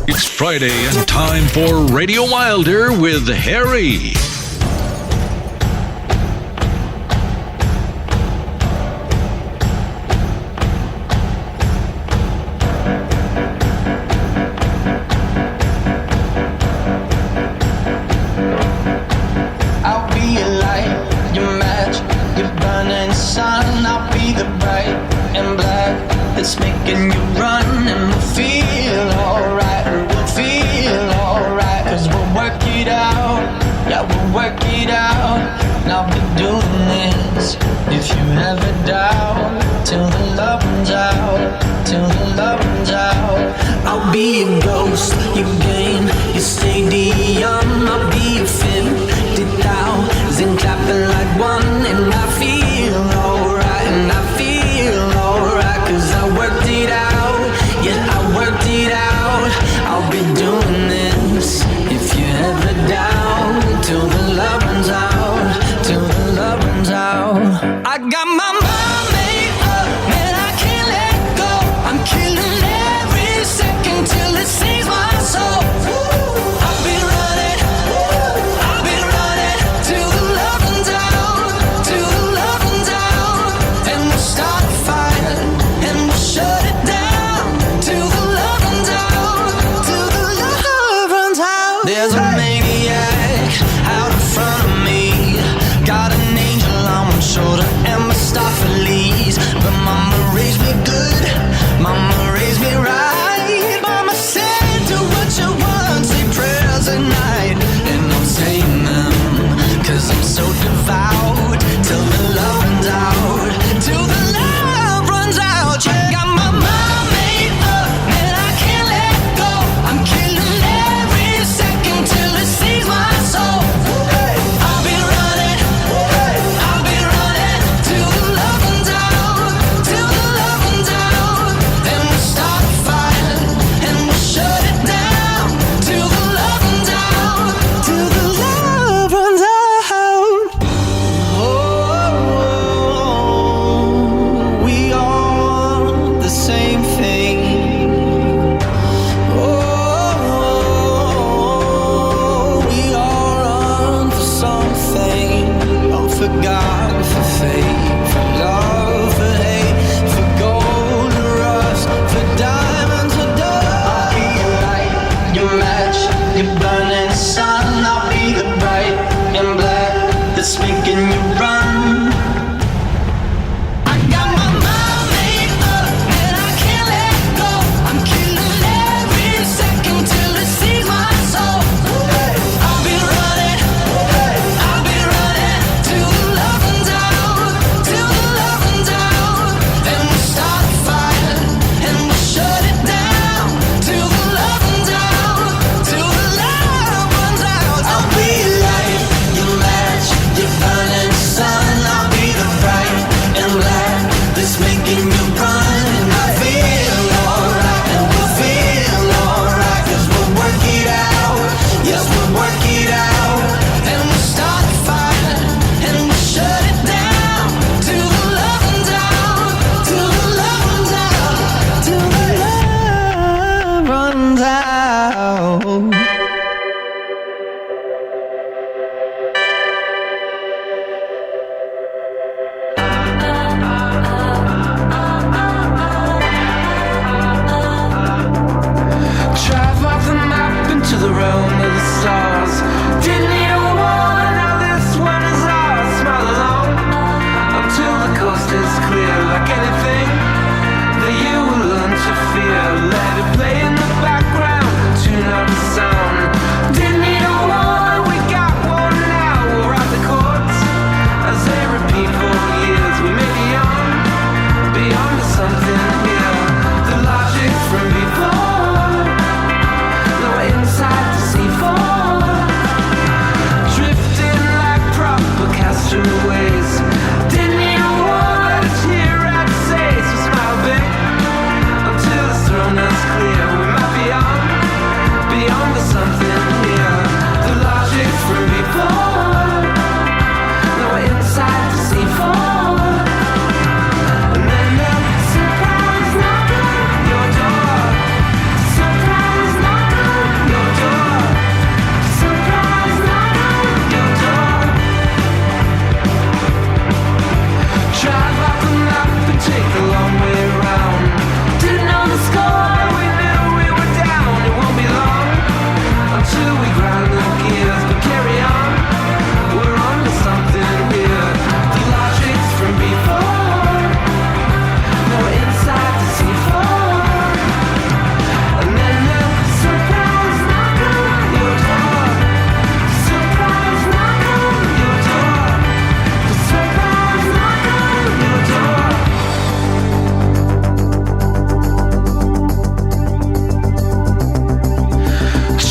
It's Friday and time for Radio Wilder with Harry. I'll be your light, your match, your burning sun. I'll be the bright and black that's making you run, and we'll feel alright, we'll feel alright, 'cause we'll work it out, yeah, we'll work it out. And I'll be doing this if you ever doubt, till the love runs out, till the love runs out. I'll be your ghost, your game, your stadium. I'll be your 50,000 clapping like one, and I feel alright, and I feel alright, 'cause I worked it out, yeah, I worked it out. I'll be doing this if you ever doubt, till the love runs out, till the love runs out. I got my mind made up, man, I can't let go. I'm killing every second till it saves my soul. I've been running, I've been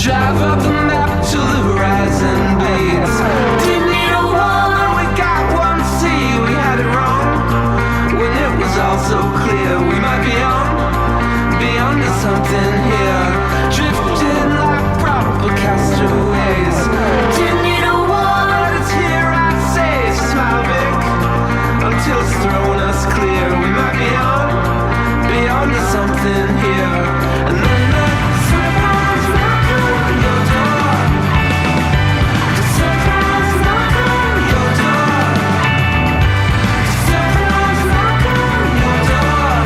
drive up the map till the horizon bleeds. Didn't need a one, we got one see. We had it wrong when it was all so clear. We might be on to something here, drifting like probable castaways. Didn't need a one, it's here I'd say. Smile big until it's thrown us clear. We might be on to something here. And then the surprise knock on your door. The surprise knock on your door. The surprise knock on your door.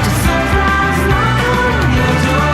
The surprise knock on your door.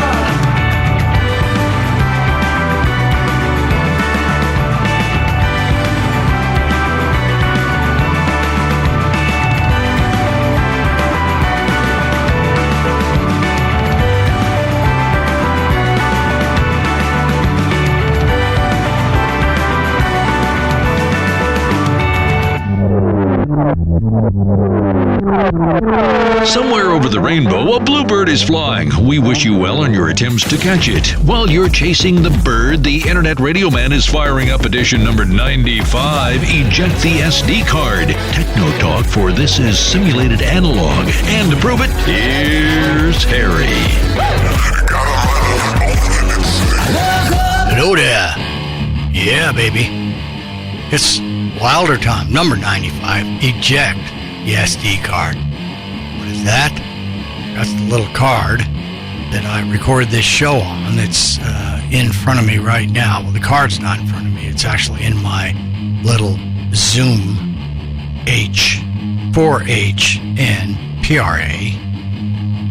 Somewhere over the rainbow, a bluebird is flying. We wish you well on your attempts to catch it. While you're chasing the bird, the Internet Radio Man is firing up edition number 95, Eject the SD Card. Techno talk for This Is Simulated Analog. And to prove it, here's Harry. Hello there. Yeah, baby. It's Wilder time, number 95. Eject the SD card. What is that? That's the little card that I record this show on. It's in front of me right now. Well, the card's not in front of me. It's actually in my little Zoom H4HN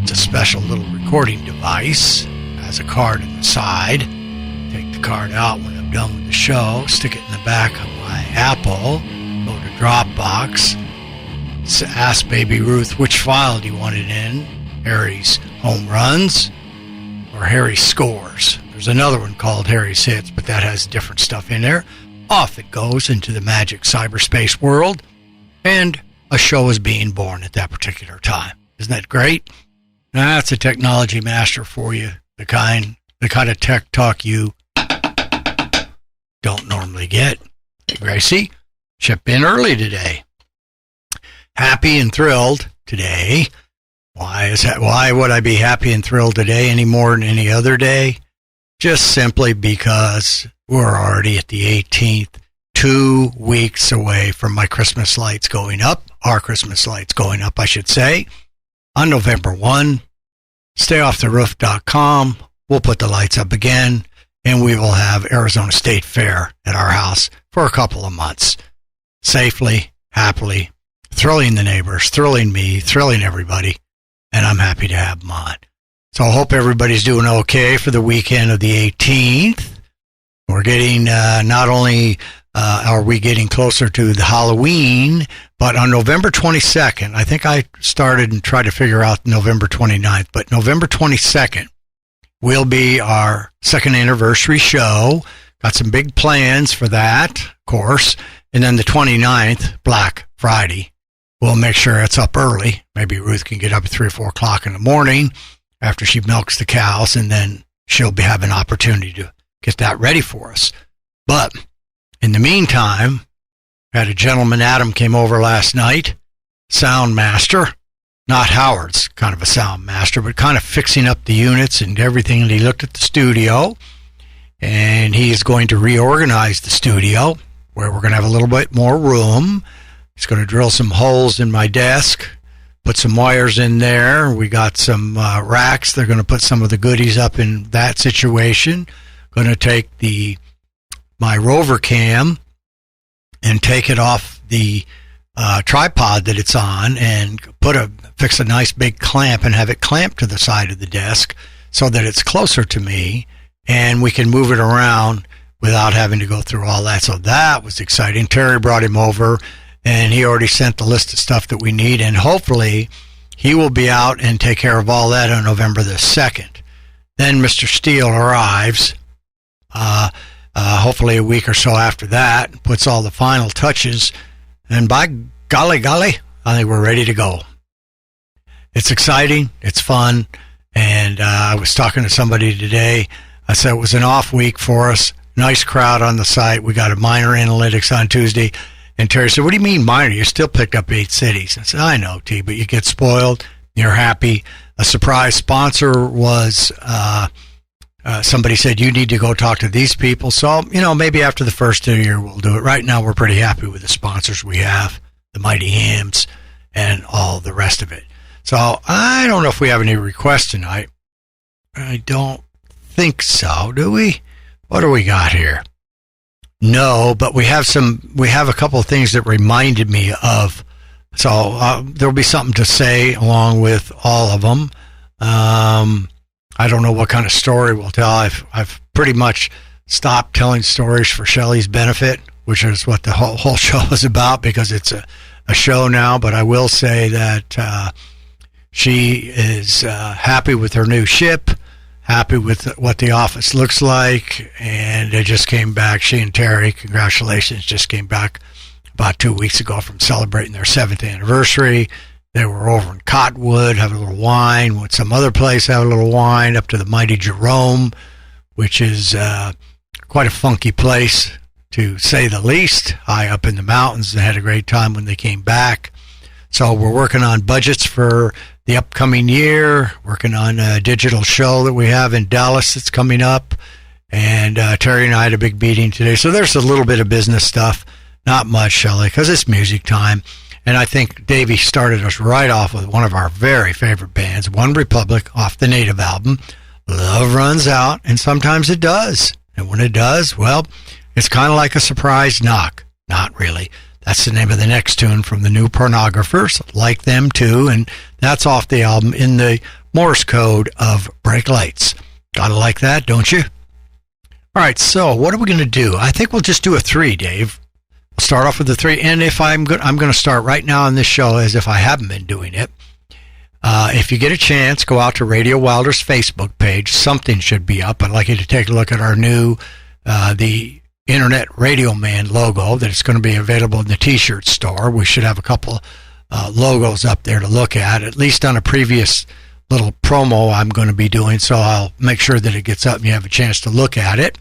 It's a special little recording device. It has a card on the side. Take the card out when I'm done with the show. Stick it in the back of my Apple. Go to Dropbox. Ask Baby Ruth which file do you want it in. Harry's home runs or Harry's scores. There's another one called Harry's hits, but that has different stuff in there. Off it goes into the magic cyberspace world, and a show is being born at that particular time. Isn't that great? That's a technology master for you. The kind of tech talk you don't normally get. Gracie, chip in early today. Happy and thrilled today. Why is that? Why would I be happy and thrilled today any more than any other day? Just simply because we're already at the 18th, 2 weeks away from my Christmas lights going up, our Christmas lights going up, I should say, on November 1. StayOffTheRoof.com. We'll put the lights up again, and we will have Arizona State Fair at our house for a couple of months. Safely, happily, thrilling the neighbors, thrilling me, thrilling everybody, and I'm happy to have them on. So I hope everybody's doing okay for the weekend of the 18th. We're getting, not only are we getting closer to the Halloween, but on November 22nd, I think I started and tried to figure out November 29th, but November 22nd will be our second anniversary show. Got some big plans for that, of course. And then the 29th, Black Friday. We'll make sure it's up early. Maybe Ruth can get up at 3 or 4 o'clock in the morning after she milks the cows, and then she'll be having an opportunity to get that ready for us. But in the meantime, had a gentleman, Adam, came over last night, sound master, not Howard's kind of a sound master, but kind of fixing up the units and everything. And he looked at the studio, and he is going to reorganize the studio where we're going to have a little bit more room. He's going to drill some holes in my desk, put some wires in there. We got some racks. They're going to put some of the goodies up in that situation. Going to take my rover cam and take it off the tripod that it's on and fix a nice big clamp and have it clamped to the side of the desk so that it's closer to me and we can move it around without having to go through all that. So that was exciting. Terry brought him over, and he already sent the list of stuff that we need, and hopefully he will be out and take care of all that on November the 2nd. Then Mr. Steele arrives, hopefully a week or so after that, puts all the final touches, and by golly, I think we're ready to go. It's exciting, it's fun, and I was talking to somebody today. I said it was an off week for us. Nice crowd on the site. We got a minor analytics on Tuesday. And Terry said, what do you mean minor? You still picked up 8 cities. I said, I know, T, but you get spoiled. You're happy. A surprise sponsor was somebody said, you need to go talk to these people. So, maybe after the first of the year, we'll do it. Right now, we're pretty happy with the sponsors we have, the Mighty Hams, and all the rest of it. So I don't know if we have any requests tonight. I don't think so, do we? What do we got here? No, but we have a couple of things that reminded me of. So there'll be something to say along with all of them. I don't know what kind of story we'll tell. I've pretty much stopped telling stories for Shelley's benefit, which is what the whole show is about, because it's a show now. But I will say that she is happy with her new ship, happy with what the office looks like, and they just came back. She and Terry, congratulations, just came back about 2 weeks ago from celebrating their 7th anniversary. They were over in Cottonwood, having a little wine, went some other place, have a little wine, up to the mighty Jerome, which is quite a funky place, to say the least, high up in the mountains. They had a great time when they came back. So we're working on budgets for the upcoming year, working on a digital show that we have in Dallas that's coming up. And Terry and I had a big meeting today. So there's a little bit of business stuff, not much, Shelley, because it's music time. And I think Davey started us right off with one of our very favorite bands, One Republic, off the Native album. Love runs out, and sometimes it does. And when it does, well, it's kind of like a surprise knock. Not really. That's the name of the next tune from the New Pornographers, Like Them Too, and that's off the album In the Morse Code of Break Lights. Gotta like that, don't you? All right, so what are we going to do? I think we'll just do a 3, Dave. We'll start off with the 3, and if I'm going to start right now on this show as if I haven't been doing it. If you get a chance, go out to Radio Wilder's Facebook page. Something should be up. I'd like you to take a look at our new, the Internet Radio Man logo that is going to be available in the T-shirt store. We should have a couple logos up there to look at least on a previous little promo I'm going to be doing, so I'll make sure that it gets up and you have a chance to look at it.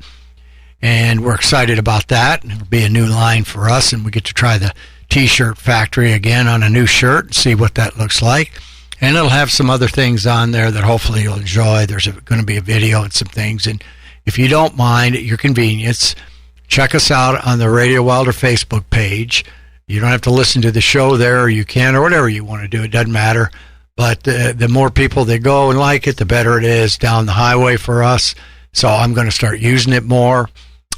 And we're excited about that. It'll be a new line for us, and we get to try the T-shirt factory again on a new shirt and see what that looks like. And it'll have some other things on there that hopefully you'll enjoy. There's going to be a video and some things. And if you don't mind, at your convenience, check us out on the Radio Wilder Facebook page. You don't have to listen to the show there, or you can, or whatever you want to do. It doesn't matter. But the more people that go and like it, the better it is down the highway for us. So I'm going to start using it more.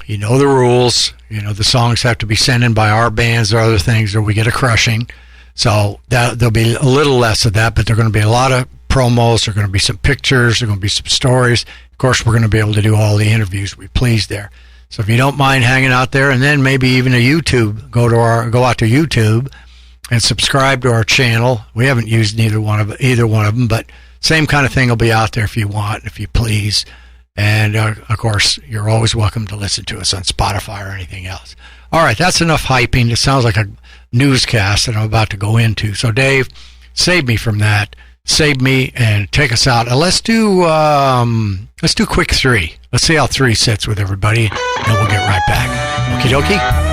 You know the rules. You know the songs have to be sent in by our bands or other things, or we get a crushing. So there'll be a little less of that, but there are going to be a lot of promos. There are going to be some pictures. There are going to be some stories. Of course, we're going to be able to do all the interviews we please there. So if you don't mind hanging out there, and then maybe even a YouTube, go out to YouTube and subscribe to our channel. We haven't used either one of them, but same kind of thing will be out there if you want, if you please. And of course, you're always welcome to listen to us on Spotify or anything else. All right, that's enough hyping. It sounds like a newscast that I'm about to go into. So Dave, save me from that. Save me and take us out. Let's do quick 3. Let's see how 3 sits with everybody, and we'll get right back. Okie dokie.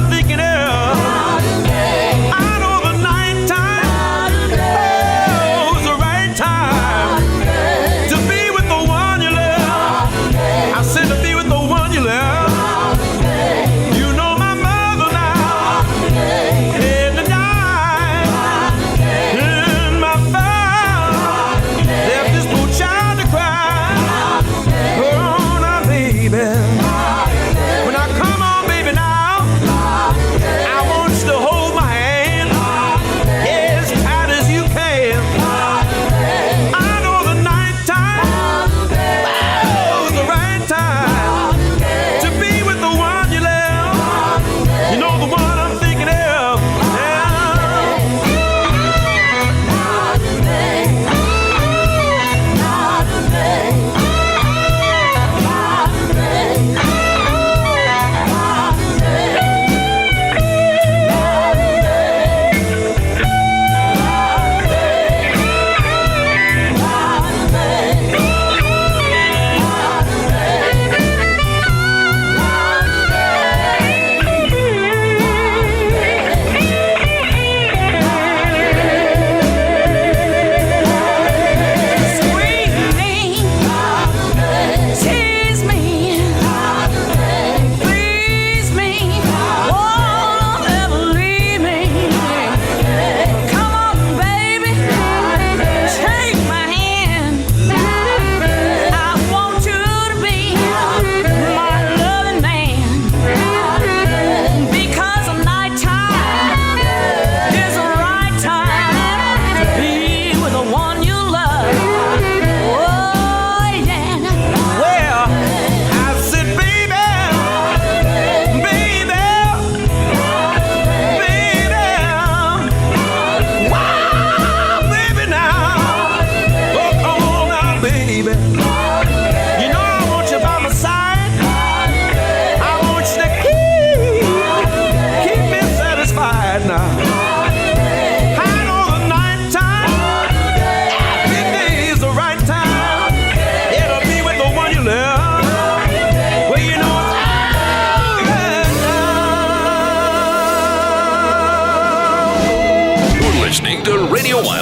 Thinking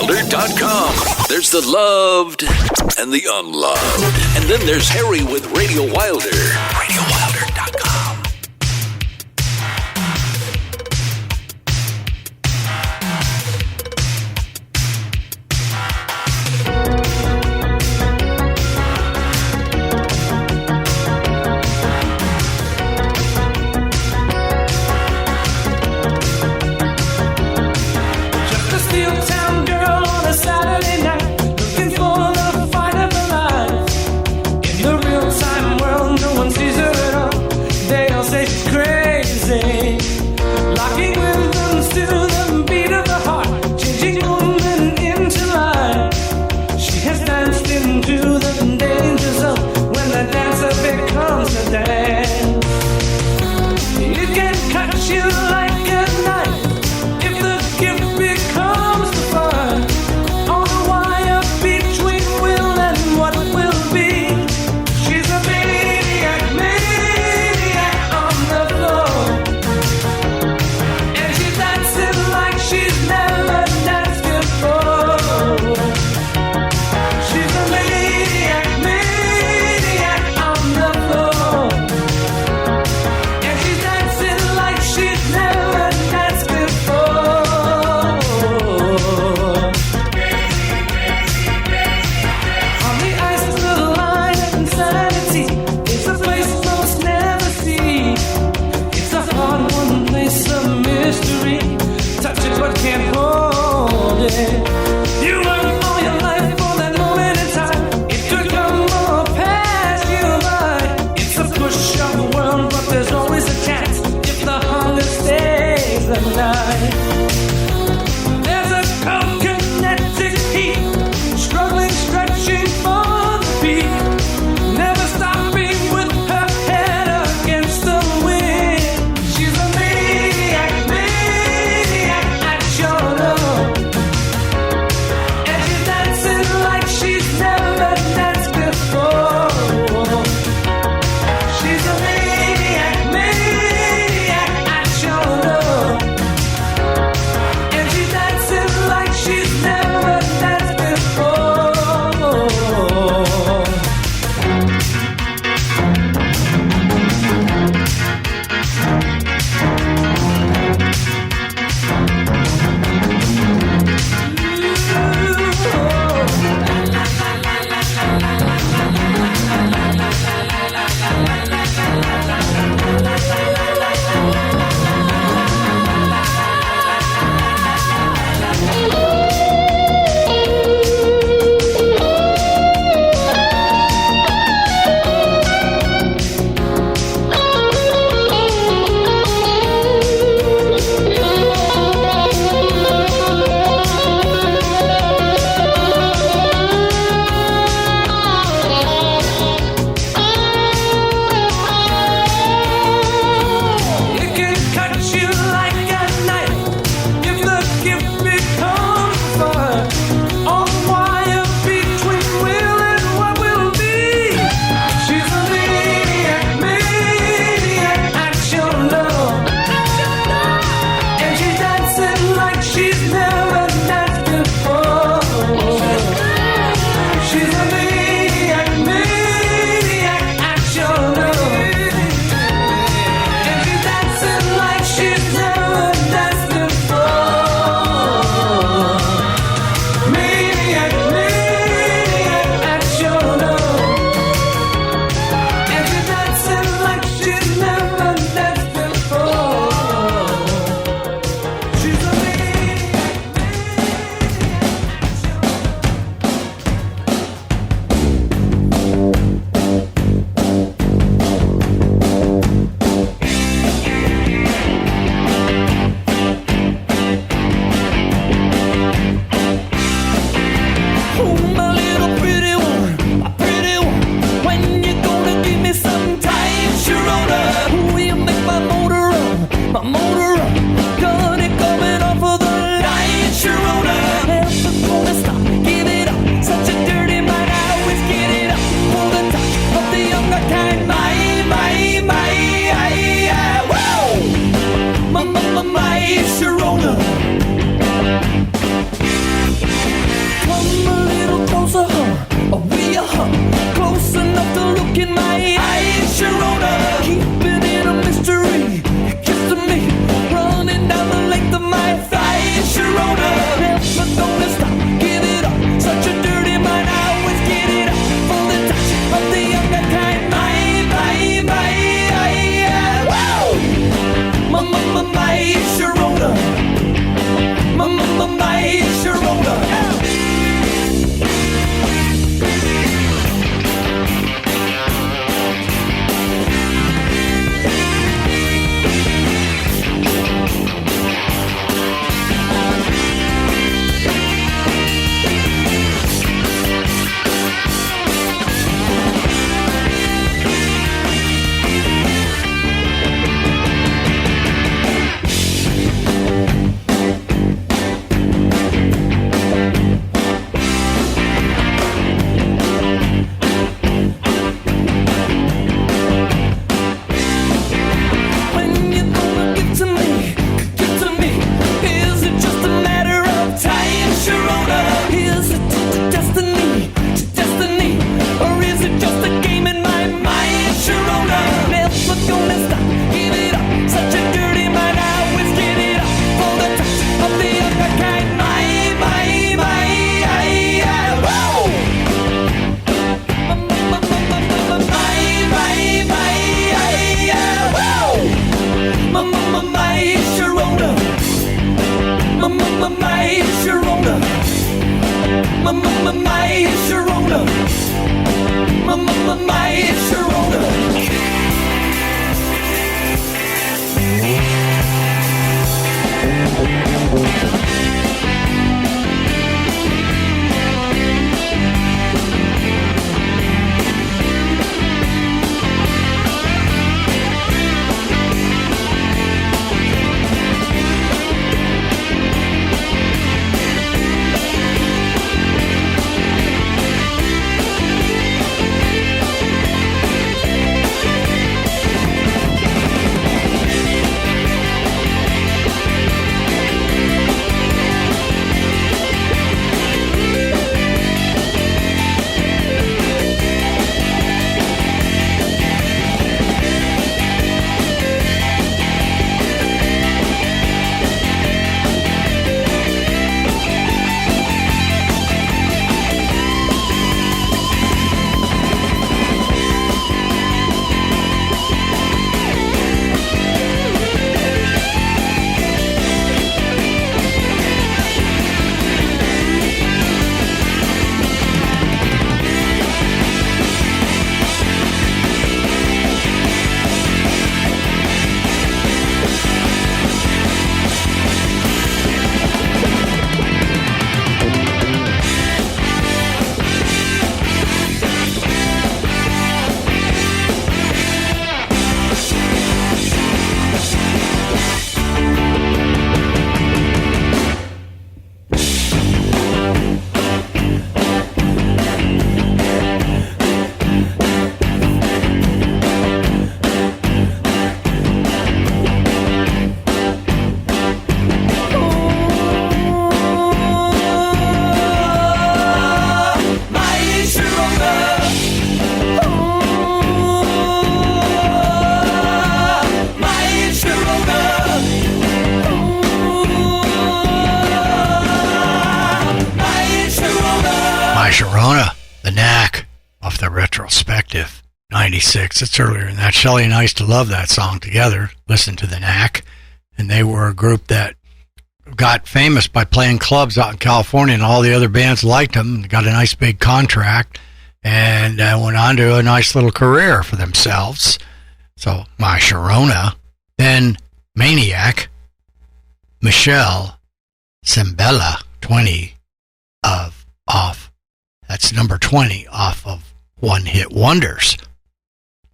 RadioWilder.com. There's the loved and the unloved. And then there's Harry with Radio Wilder. RadioWilder.com. Saturday night, in the real-time world, no one sees her at all. 86. It's earlier than that. Shelley and I used to love that song together, listen to the Knack. And they were a group that got famous by playing clubs out in California, and all the other bands liked them. They got a nice big contract and went on to a nice little career for themselves. So, My Sharona. Then Maniac, Michelle Cimbella, 20 off. That's number 20 off of One Hit Wonders.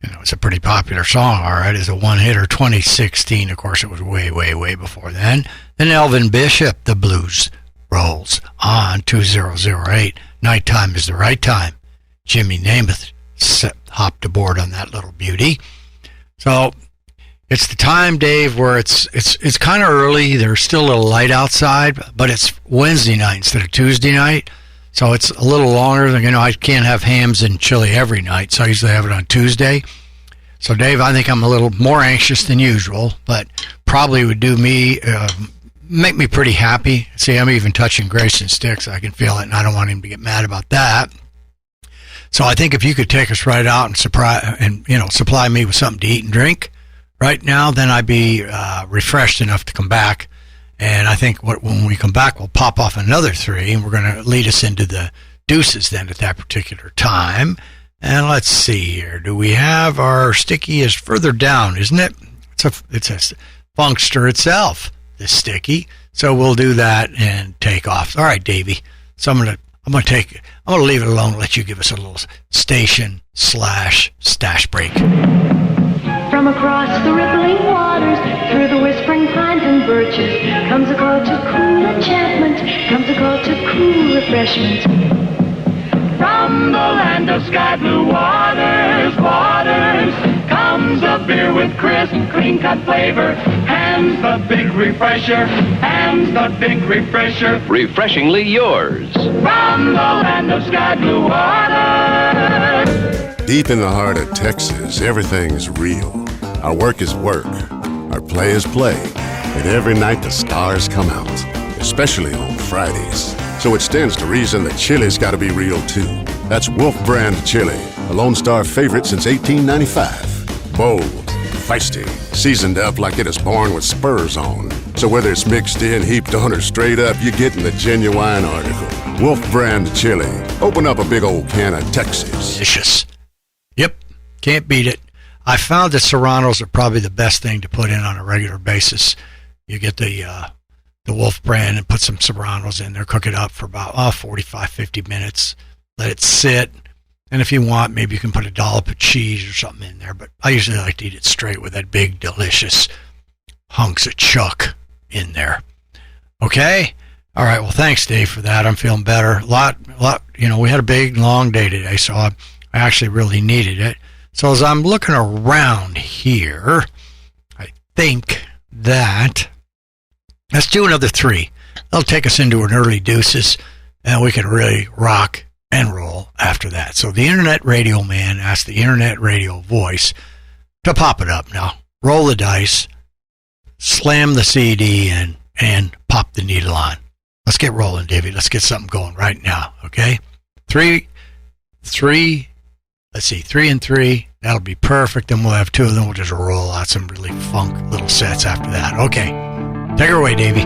You know, it's a pretty popular song, all right. It's a one-hitter, 2016. Of course, it was way, way, way before then. Then Elvin Bishop, The Blues Rolls On, 2008. Nighttime is the Right Time. Jimmy Namath hopped aboard on that little beauty. So it's the time, Dave, where it's kind of early. There's still a little light outside, but it's Wednesday night instead of Tuesday night. So it's a little longer than, I can't have hams and chili every night, so I usually have it on Tuesday. So, Dave, I think I'm a little more anxious than usual, but probably would do me, make me pretty happy. See, I'm even touching Grayson's sticks. I can feel it, and I don't want him to get mad about that. So I think if you could take us right out and supply me with something to eat and drink right now, then I'd be refreshed enough to come back. And I think when we come back, we'll pop off another 3, and we're going to lead us into the deuces then at that particular time. And let's see here. Do we have our sticky is further down, isn't it? It's a funkster itself, this sticky. So we'll do that and take off. All right, Davey. So I'm going to leave it alone and let you give us a little station/stash break. From across the rippling waters, through the whispering pines and birches, comes a call to cool enchantment, comes a call to cool refreshment. From the land of sky blue waters, comes a beer with crisp, clean-cut flavor. Hands the big refresher, Refreshingly yours. From the land of sky blue waters. Deep in the heart of Texas, everything's real. Our work is work, our play is play, and every night the stars come out, especially on Fridays. So it stands to reason that chili's got to be real too. That's Wolf Brand Chili, a Lone Star favorite since 1895. Bold, feisty, seasoned up like it is born with spurs on. So whether it's mixed in, heaped on, or straight up, you're getting the genuine article. Wolf Brand Chili. Open up a big old can of Texas. Delicious. Yep, can't beat it. I found that Serranos are probably the best thing to put in on a regular basis. You get the Wolf Brand and put some Serranos in there, cook it up for about 45, 50 minutes, let it sit. And if you want, maybe you can put a dollop of cheese or something in there. But I usually like to eat it straight with that big, delicious hunks of chuck in there. Okay? All right, well, thanks, Dave, for that. I'm feeling better. A lot, we had a big, long day today, so I actually really needed it. So as I'm looking around here, I think that let's do another 3. That'll take us into an early deuces, and we can really rock and roll after that. So the Internet Radio Man asked the Internet Radio Voice to pop it up now. Roll the dice, slam the CD in, and pop the needle on. Let's get rolling, Davey. Let's get something going right now, okay? 3 and 3. That'll be perfect. Then we'll have 2 of them. We'll just roll out some really funk little sets after that. Okay. Take her away, Davey.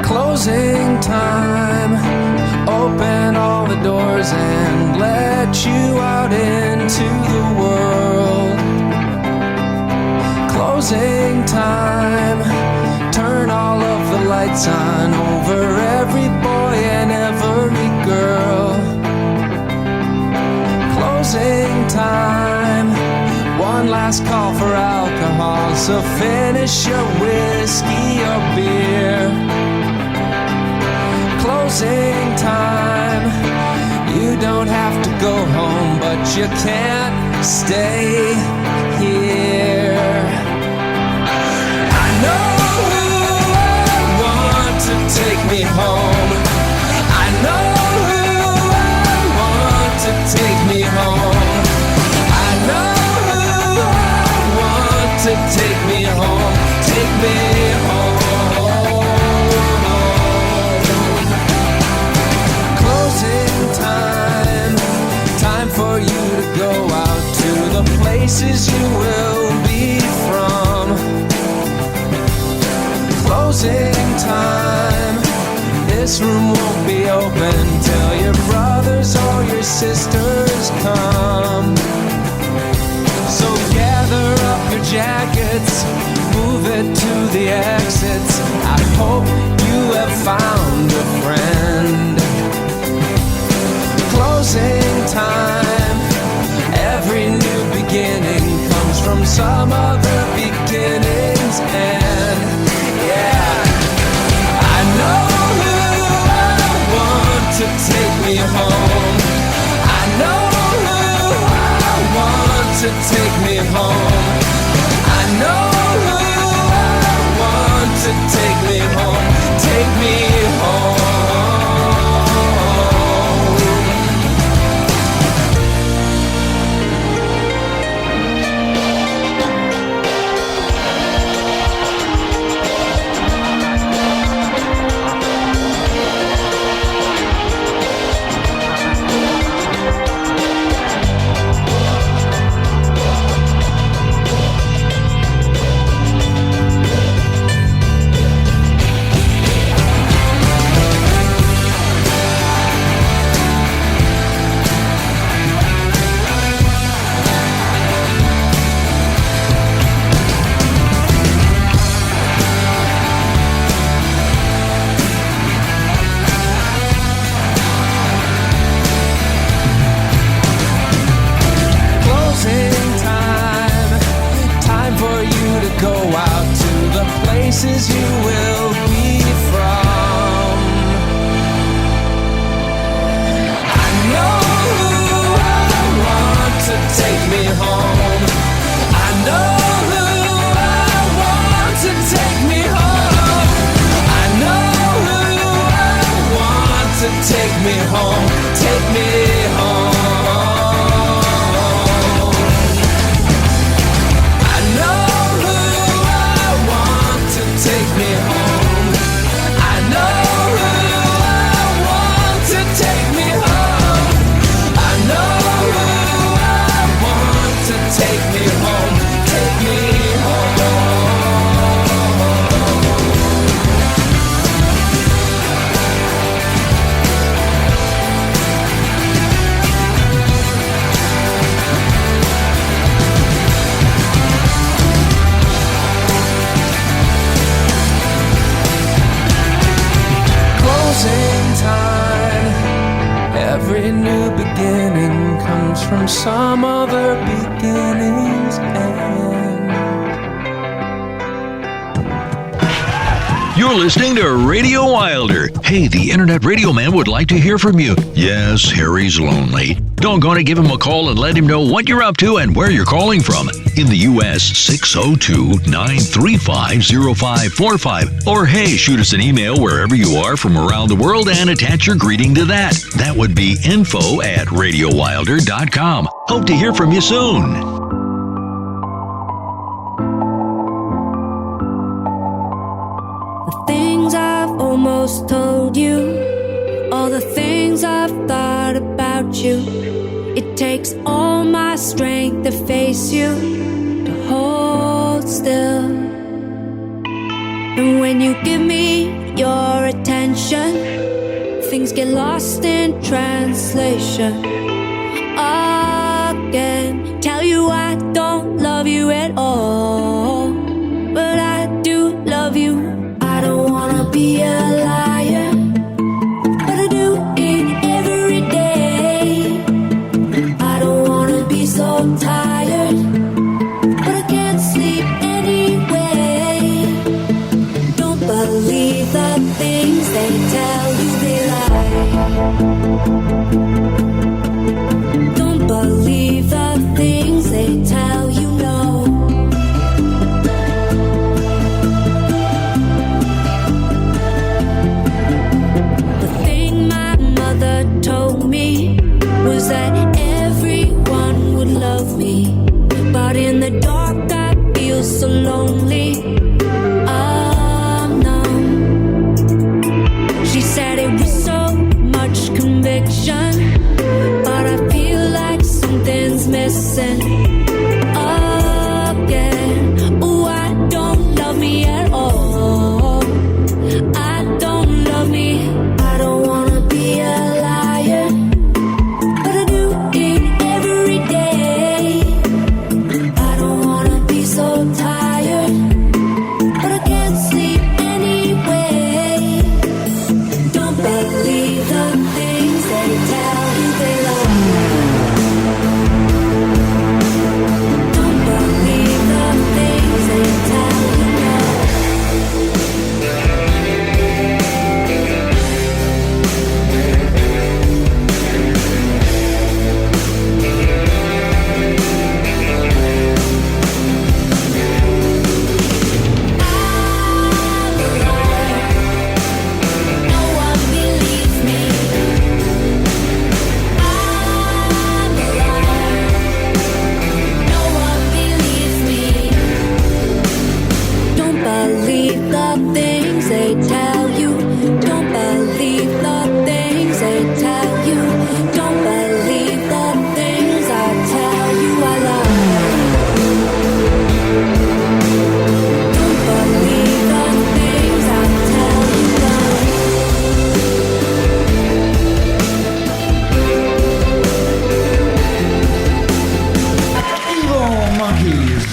Closing time. Open all the doors and let you out into the world. Closing time. Turn all of the lights on over every boy and every girl. Closing time. One last call for alcohol, so finish your whiskey or beer. Closing time. You don't have to go home, but you can't stay here. I know who I want to take me home. I know who I want to take me home. I know who I want to take me home. closing time. This room won't be open till your brothers or your sisters come. So gather up your jackets, move it to the exits. I hope you have found a friend. Closing time. Every new beginning comes from some other beginning's end. Yeah, I know who I want to take me home. I know who I want to take me home. I know who I want to take me home. Take me home. Places you will be from. I know who I want to take me home. I know who I want to take me home. I know who I want to take me home. Take me home. Take me home. I know who I want to take me home. I know who I want to take me home. Take me home. Time. Every new beginning comes from some other beginning's end. You're listening to Radio Wilder. Hey, the Internet Radio Man would like to hear from you. Yes, Harry's lonely. Doggone it, give him a call and let him know what you're up to and where you're calling from. In the U.S., 602-935-0545. Or hey, shoot us an email wherever you are from around the world and attach your greeting to that. That would be info@radiowilder.com. Hope to hear from you soon. The things I've almost told you, all the things I've thought about you. It takes all my strength to face you, to hold still. And when you give me your attention, things get lost in translation. Again, tell you I don't love you at all, but I do love you. I don't wanna be a liar, but I do it every day. I don't wanna be so tired, but I can't sleep anyway. Don't believe the things they tell you, they lie. Don't believe the things they tell you, no. The thing my mother told me was that everyone would love me, but in the dark I feel so lonely. I'm numb. She said it was so much conviction, the things they tell you. Don't believe the things they tell you. Don't believe the things I tell you I love. Don't believe the things I tell you love. Evil monkeys.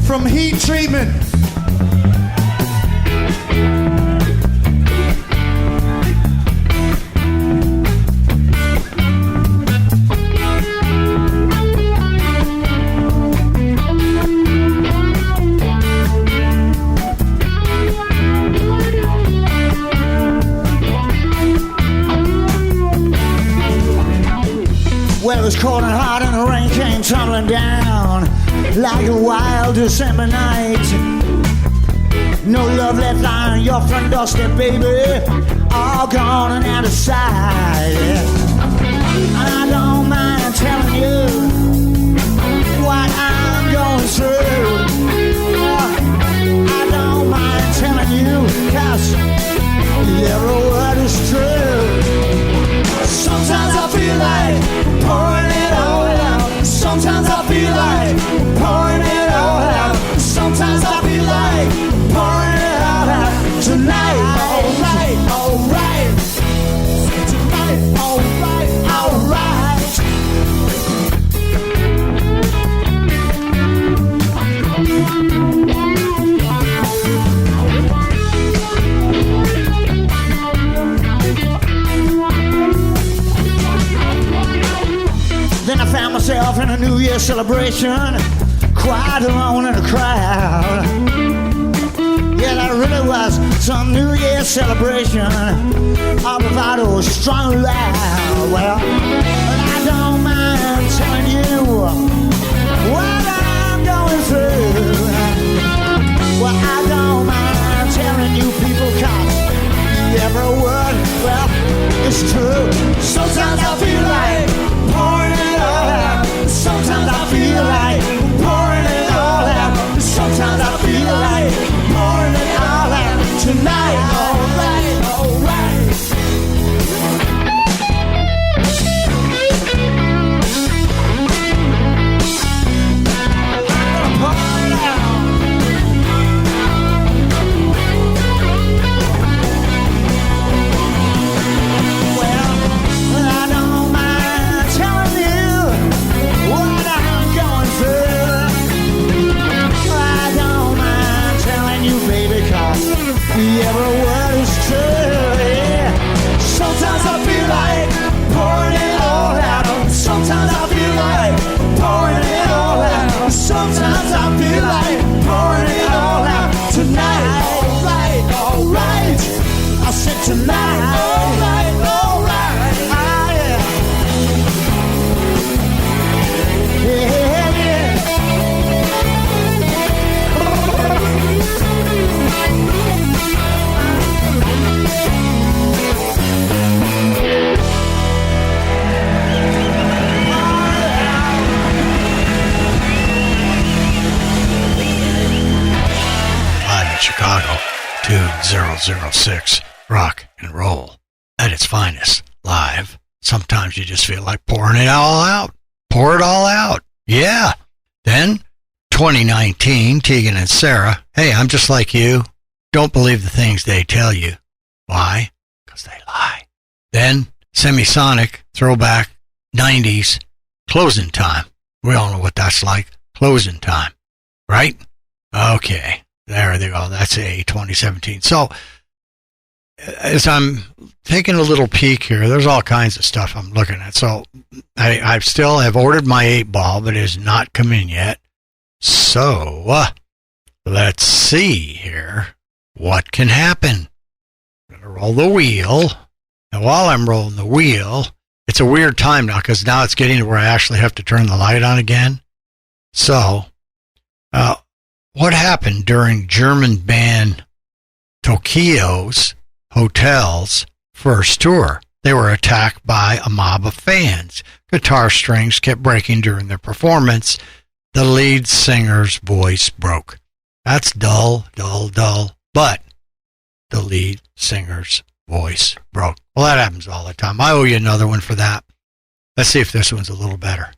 From heat treatment. Well, it was cold and hot and the rain came tumbling down like a wild December night. No love left on your front doorstep, baby. All gone and out of sight. I don't mind telling you what I'm going through. I don't mind telling you, 'cause every word is true. Sometimes I feel like pouring it all out. Sometimes I feel like pouring it all out. Sometimes I feel like pouring it all out. Tonight, alright, alright. Tonight, alright, alright. Then I found myself in a New Year celebration, quite alone in a crowd. Yeah, that really was some New Year celebration. All bravado, strong and loud. Well, I don't mind telling you what I'm going through. Well, I don't mind telling you people, 'cause every word, well, it's true. Sometimes I feel like pouring it all out. Sometimes I feel like pouring it all out. Sometimes I feel like pouring it all out. Tonight, alright, alright. I'm gonna pour it out. Well, I don't mind telling you what I'm going through. I don't mind telling you, baby, 'cause every word is true. Yeah. Sometimes I feel like pouring it all out. Sometimes I feel like pouring it all out. Sometimes I feel like pouring it all out. Tonight, alright, alright. I said tonight, alright, alright. Ah, yeah. Yeah, yeah. Live in Chicago, 2006, rock and roll at its finest. Live. Sometimes you just feel like pouring it all out. Pour it all out. Yeah. Then, 2019, Tegan and Sarah. Hey, I'm just like you. Don't believe the things they tell you. Why? Because they lie. Then, Semisonic, throwback, 90s, closing time. We all know what that's like. Closing time. Right? Okay. There they go. That's a 2017. So, as I'm taking a little peek here, there's all kinds of stuff I'm looking at. So, I still have ordered my 8-ball, but it has not come in yet. So, let's see here. What can happen? I'm going to roll the wheel. Now, while I'm rolling the wheel, it's a weird time now because now it's getting to where I actually have to turn the light on again. So, what happened during German band Tokyo's Hotel's first tour? They were attacked by a mob of fans. Guitar strings kept breaking during their performance. The lead singer's voice broke. That's dull, dull, dull. But the lead singer's voice broke. Well, that happens all the time. I owe you another one for that. Let's see if this one's a little better.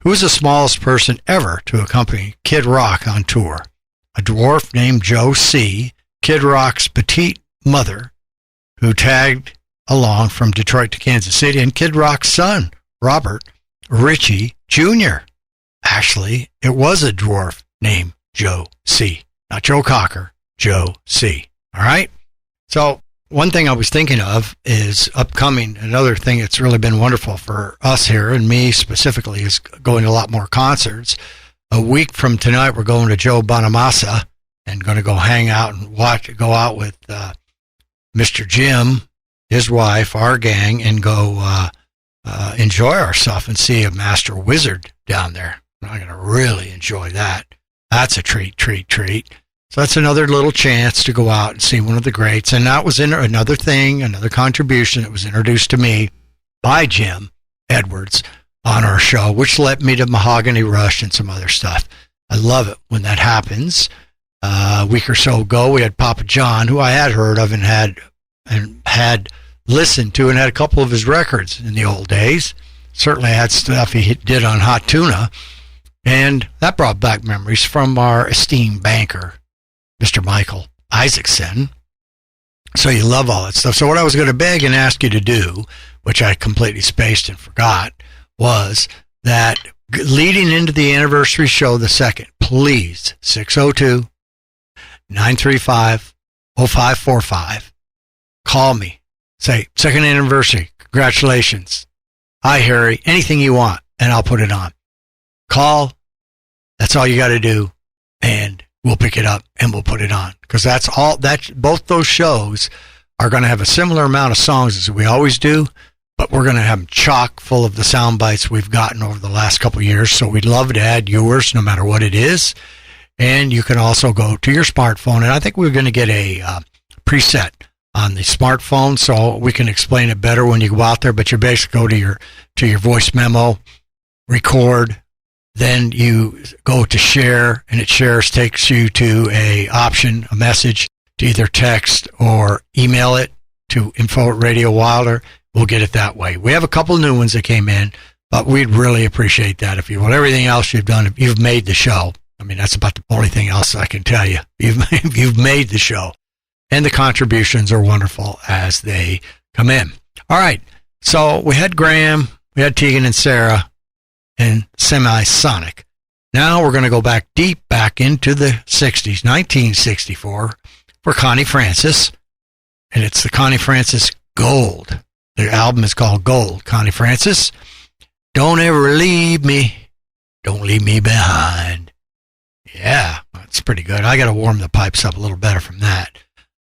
Who was the smallest person ever to accompany Kid Rock on tour? A dwarf named Joe C., Kid Rock's petite mother, who tagged along from Detroit to Kansas City, and Kid Rock's son, Robert Ritchie Jr. Actually, it was a dwarf named Joe C. Not Joe Cocker, Joe C. All right? So one thing I was thinking of is upcoming, another thing that's really been wonderful for us here, and me specifically, is going to a lot more concerts. A week from tonight, we're going to Joe Bonamassa and going to go hang out and go out with Mr. Jim, his wife, our gang, and go enjoy ourselves and see a master wizard down there. I'm going to really enjoy that. That's a treat. So that's another little chance to go out and see one of the greats. And that was another contribution that was introduced to me by Jim Edwards on our show, which led me to Mahogany Rush and some other stuff. I love it when that happens. A week or so ago, we had Papa John, who I had heard of and had listened to and had a couple of his records in the old days. Certainly had stuff he did on Hot Tuna. And that brought back memories from our esteemed banker, Mr. Michael Isaacson. So you love all that stuff. So what I was going to beg and ask you to do, which I completely spaced and forgot, was that leading into the anniversary show the 2nd, please, 602-935-0545, call me. Say, 2nd anniversary, congratulations. Hi, Harry, anything you want, and I'll put it on. Call, that's all you got to do, and we'll pick it up and we'll put it on. Because both those shows are going to have a similar amount of songs as we always do, but we're going to have them chock full of the sound bites we've gotten over the last couple of years. So we'd love to add yours no matter what it is. And you can also go to your smartphone, and I think we're going to get a preset on the smartphone so we can explain it better when you go out there. But you basically go to your voice memo, record, then you go to share, and takes you to a message to either text or email it to info@Radio Wilder. We'll get it that way. We have a couple new ones that came in, but we'd really appreciate that. If you want everything else you've done, you've made the show. I mean, that's about the only thing else I can tell you. You've made the show. And the contributions are wonderful as they come in. All right. So we had Graham, we had Tegan and Sarah, and Semisonic. Now we're going to go back into the 60s, 1964, for Connie Francis. And it's the Connie Francis Gold. The album is called Gold. Connie Francis, don't ever leave me. Don't leave me behind. Yeah, that's pretty good. I got to warm the pipes up a little better from that.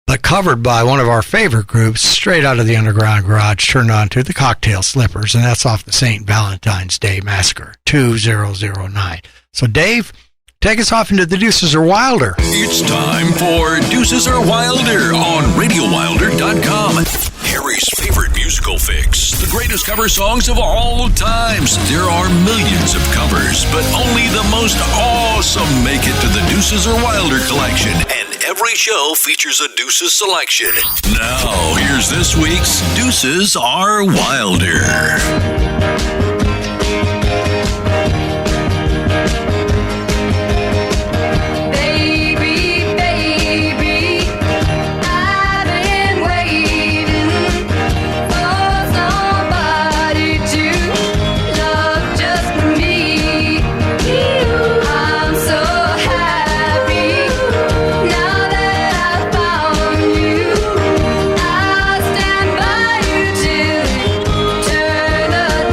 But covered by one of our favorite groups, straight out of the Underground Garage, turned on to the Cocktail Slippers, and that's off the St. Valentine's Day Massacre, 2009. So, Dave, take us off into the Deuces Are Wilder. It's time for Deuces Are Wilder on RadioWilder.com. Harry's favorite musical fix, the greatest cover songs of all times. There are millions of covers, but only the most awesome make it to the Deuces Are Wilder collection. And every show features a Deuces selection. Now, here's this week's Deuces Are Wilder. Turn the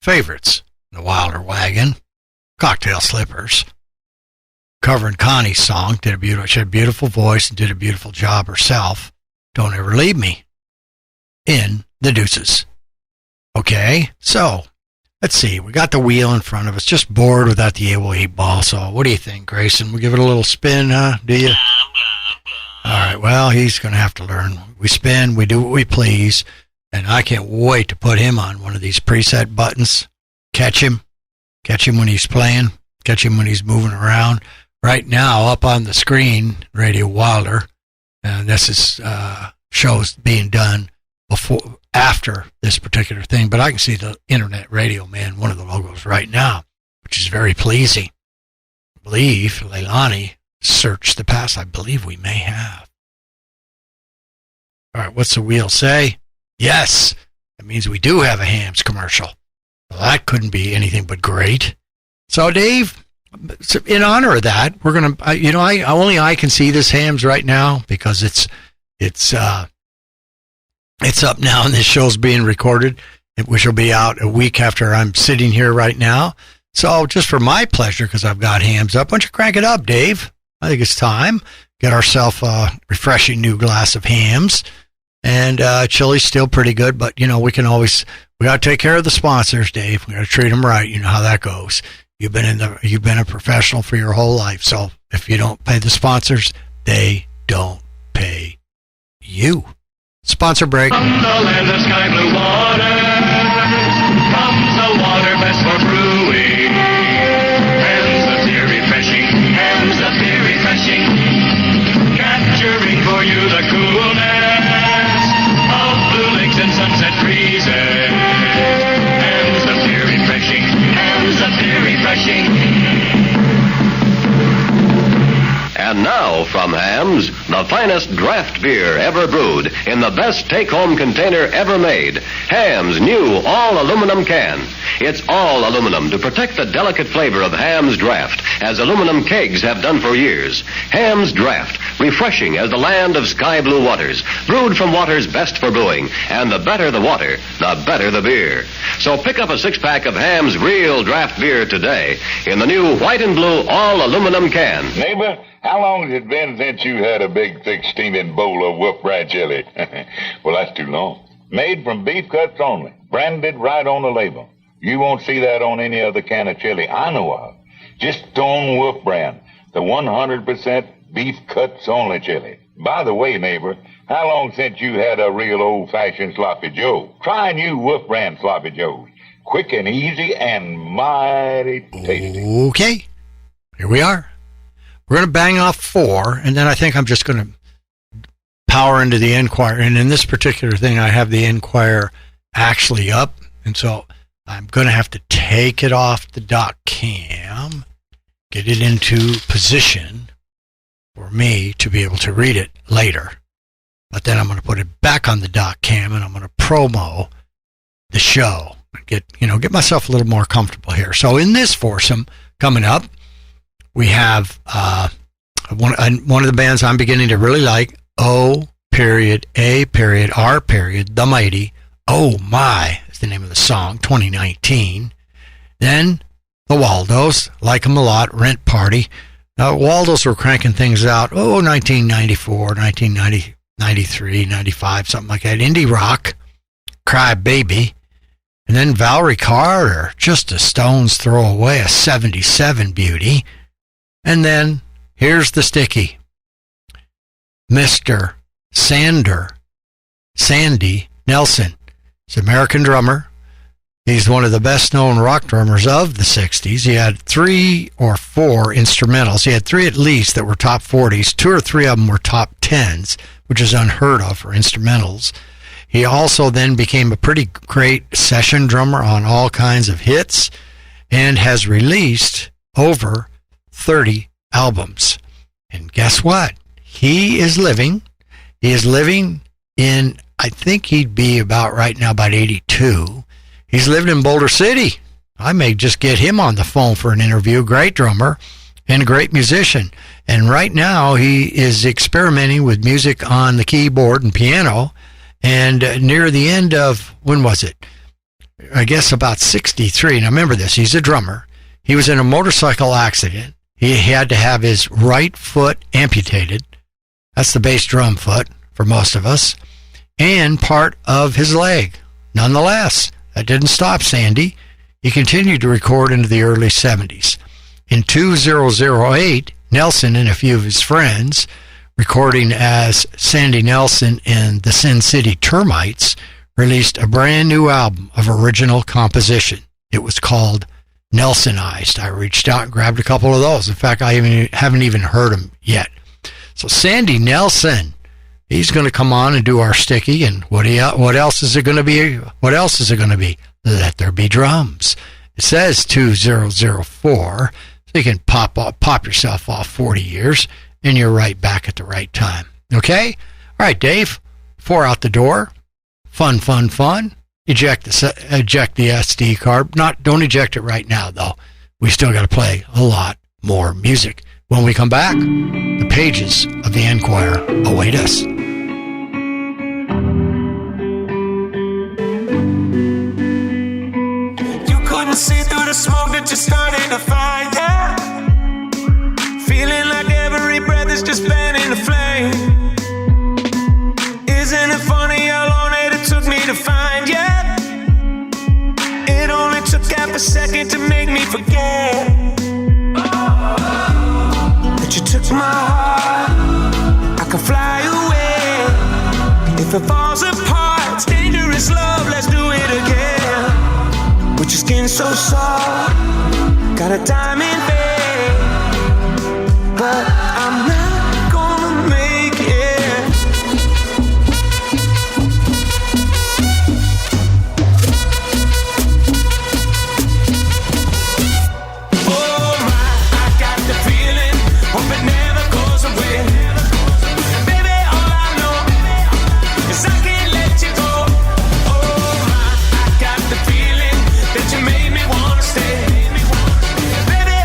favorites. The Wilder Wagon, Cocktail Slippers, covering Connie's song, she had a beautiful voice and did a beautiful job herself. Don't Ever Leave Me, in the Deuces. Okay, so let's see. We got the wheel in front of us. Just bored without the 8 ball. So what do you think, Grayson? We give it a little spin, huh? Do you? All right, well, he's going to have to learn. We spin, we do what we please, and I can't wait to put him on one of these preset buttons. Catch him when he's playing, catch him when he's moving around. Right now, up on the screen, Radio Wilder, and this is shows being done after this particular thing, but I can see the Internet Radio Man, one of the logos right now, which is very pleasing. I believe Leilani searched the past. I believe we may have. All right, what's the wheel say? Yes, that means we do have a Hams commercial. Well, that couldn't be anything but great. So, Dave, in honor of that, we're gonna. I can see this Hams right now because it's up now, and this show's being recorded, which will be out a week after I'm sitting here right now. So, just for my pleasure, because I've got Hams up, why don't you crank it up, Dave? I think it's time. Get ourselves a refreshing new glass of Hams. And chili's still pretty good, but, we got to take care of the sponsors, Dave. We got to treat them right. You know how that goes. You've been a professional for your whole life. So if you don't pay the sponsors, they don't pay you. Sponsor break. From the land of sky blue waters comes the water best for brewing. Hams of beer refreshing, Hams of beer refreshing, capturing for you the coolness of blue lakes and sunset breezes. Hams of beer refreshing, Hams of beer refreshing. And now from Hams, the finest draft beer ever brewed in the best take-home container ever made. Hams' new all-aluminum can. It's all aluminum to protect the delicate flavor of Hams Draft, as aluminum kegs have done for years. Hams Draft, refreshing as the land of sky blue waters, brewed from waters best for brewing. And the better the water, the better the beer. So pick up a six-pack of Hams real draft beer today in the new white and blue all-aluminum can. Neighbor, how long has it been since you had a big, thick, steaming bowl of whoop rat chili? Well, that's too long. Made from beef cuts only, branded right on the label. You won't see that on any other can of chili I know of. Just Stone Wolf brand, the 100% beef cuts only chili. By the way, neighbor, how long since you had a real old-fashioned sloppy joe? Try new Wolf brand sloppy joes. Quick and easy and mighty tasty. Okay, here we are. We're going to bang off 4, and then I think I'm just going to power into the Enquirer. And in this particular thing, I have the Enquirer actually up, and so I'm going to have to take it off the dock cam, get it into position for me to be able to read it later. But then I'm going to put it back on the dock cam, and I'm going to promo the show. Get myself a little more comfortable here. So in this foursome coming up, we have one of the bands I'm beginning to really like, O.A.R. The Mighty. Oh My is the name of the song, 2019. Then the Waldos, like them a lot, Rent Party. Waldos were cranking things out, 1994, 1993, 95, something like that. Indie rock, Cry Baby. And then Valerie Carter, just a stone's throw away, a 77 beauty. And then here's the sticky. Mr. Sandar Sandy Nelson. He's an American drummer. He's one of the best-known rock drummers of the 60s. He had 3 or 4 instrumentals. He had 3 at least that were top 40s. 2 or 3 of them were top 10s, which is unheard of for instrumentals. He also then became a pretty great session drummer on all kinds of hits and has released over 30 albums. And guess what? He is living in, I think he'd be about right now about 82. He's lived in Boulder City. I may just get him on the phone for an interview. Great drummer and a great musician. And right now he is experimenting with music on the keyboard and piano. And near the end of, when was it? I guess about 63. Now remember this, he's a drummer. He was in a motorcycle accident. He had to have his right foot amputated. That's the bass drum foot for most of us. And part of his leg. Nonetheless, that didn't stop Sandy. He continued to record into the early 70s. In 2008, Nelson and a few of his friends, recording as Sandy Nelson and the Sin City Termites, released a brand new album of original composition. It was called Nelsonized. I reached out and grabbed a couple of those. In fact, I haven't even heard them yet. So Sandy Nelson, he's going to come on and do our sticky. And what else is it going to be? What else is it going to be? Let There Be Drums. It says 2004, so you can pop yourself off 40 years, and you're right back at the right time. Okay? All right, Dave, 4 out the door. Fun. Eject the SD card. Don't eject it right now, though. We still got to play a lot more music. When we come back, the pages of the Enquirer await us. You couldn't see through the smoke that you started to find, yeah. Feeling like every breath is just fanning the flame. Isn't it funny how long that it took me to find you? It only took half a second to make me forget that you took my heart. I can fly away. If it falls apart, it's dangerous love, let's do it again. With your skin so soft, got a diamond face, but I'm not gonna make it. Baby,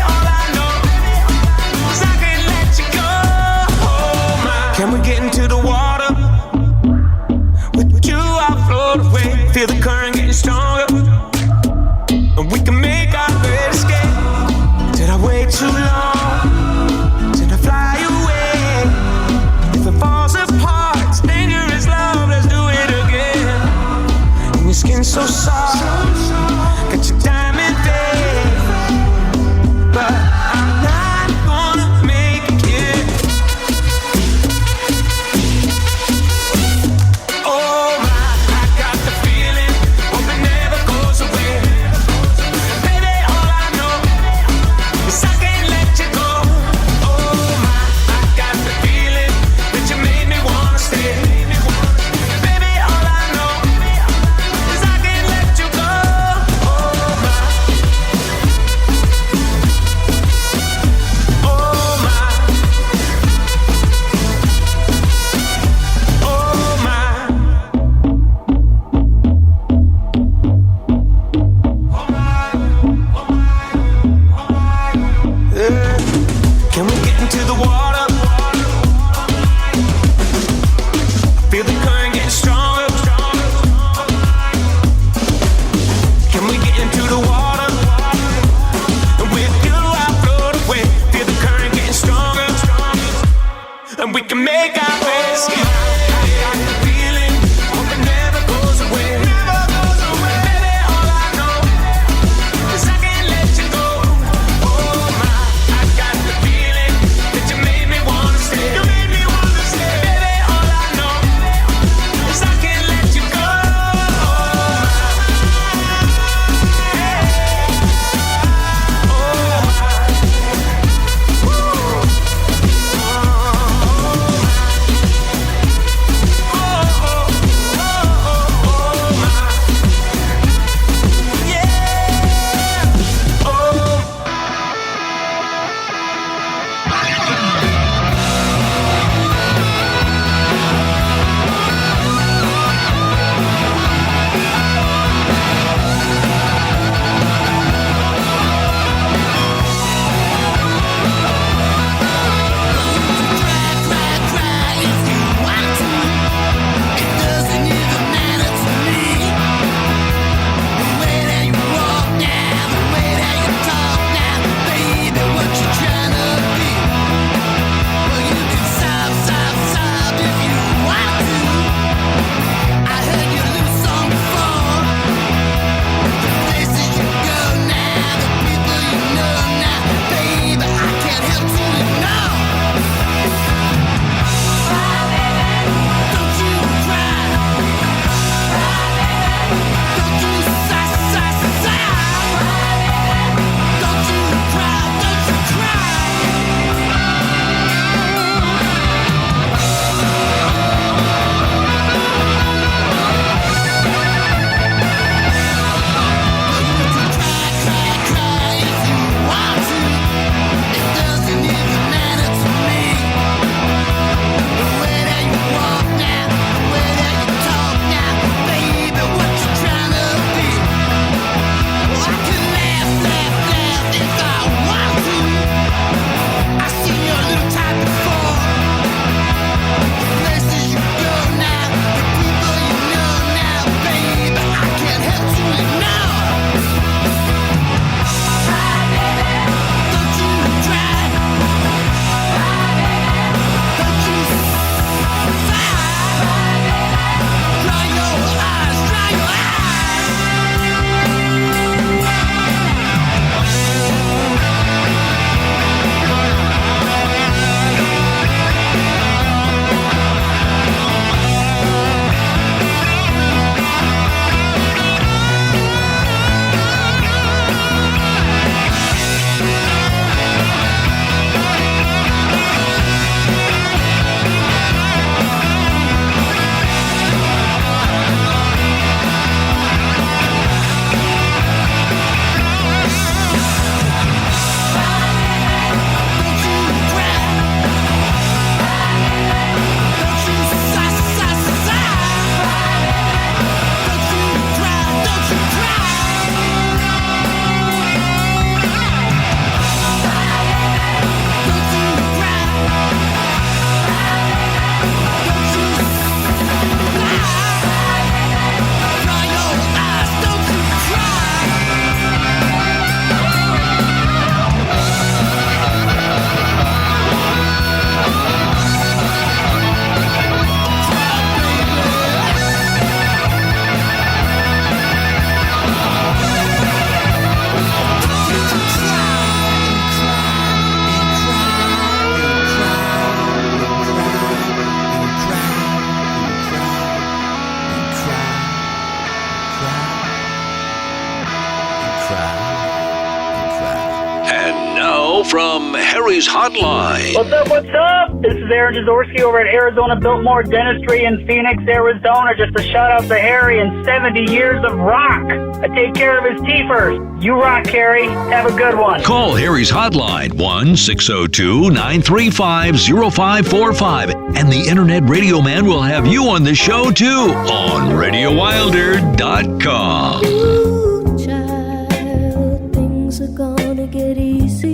Now from Harry's Hotline. What's up, what's up? This is Aaron Jaworski over at Arizona Biltmore Dentistry in Phoenix, Arizona. Just a shout out to Harry and 70 years of rock. I take care of his teethers. You rock, Harry. Have a good one. Call Harry's Hotline, 1-602-935-0545. And the Internet Radio Man will have you on the show, too, on RadioWilder.com. Ooh, child, things are gonna get easier.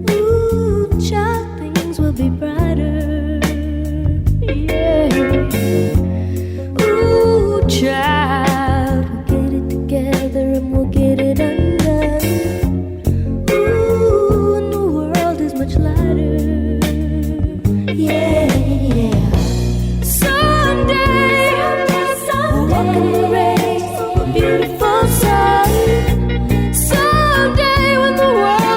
Ooh, child, things will be brighter. Yeah. Ooh, child, we'll get it together and we'll get it undone. Ooh, and the world is much lighter. Yeah, yeah. Someday, we'll walk in the rain, a beautiful sun. Someday when the world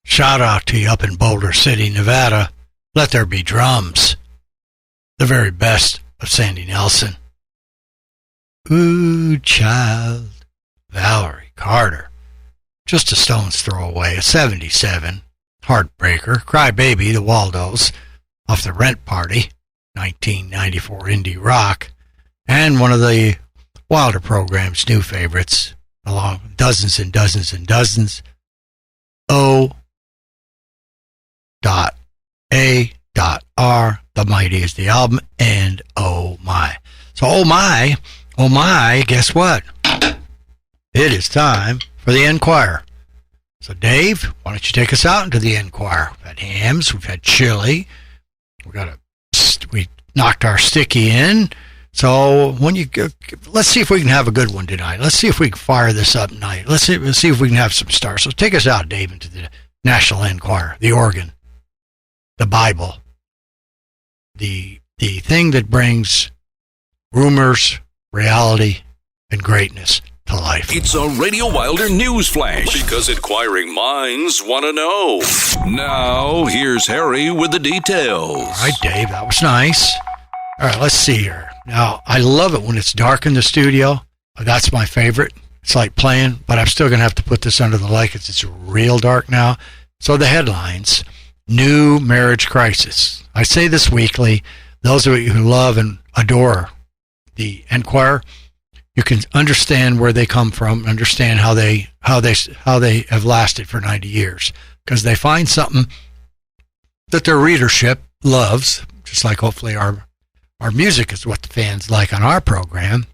Shout out to you up in Boulder City, Nevada. Let there be drums. The very best of Sandy Nelson. Ooh, child. Valerie Carter. Just a stone's throw away, a 77. Heartbreaker. Cry Baby, the Waldos. Off the Rent Party. 1994 indie rock. And one of the Wilder program's new favorites. Along with dozens and dozens and dozens. O.A.R. The Mighty is the album, and oh my. So oh my, guess what? It is time for the Enquirer. So Dave, why don't you take us out into the Enquirer? We've had hams, we've had chili, we knocked our sticky in. So let's see if we can have a good one tonight. Let's see if we can fire this up tonight. Let's see if we can have some stars. So take us out, Dave, into the National Enquirer, the organ, the Bible, the thing that brings rumors, reality, and greatness to life. It's a Radio Wilder news flash because inquiring minds want to know. Now, here's Harry with the details. All right, Dave, that was nice. All right, let's see here. Now, I love it when it's dark in the studio. That's my favorite. It's like playing, but I'm still going to have to put this under the light because it's real dark now. So the headlines, New Marriage Crisis. I say this weekly. Those of you who love and adore the Enquirer, you can understand where they come from, understand how they have lasted for 90 years, because they find something that their readership loves, just like hopefully our music is what the fans like on our program.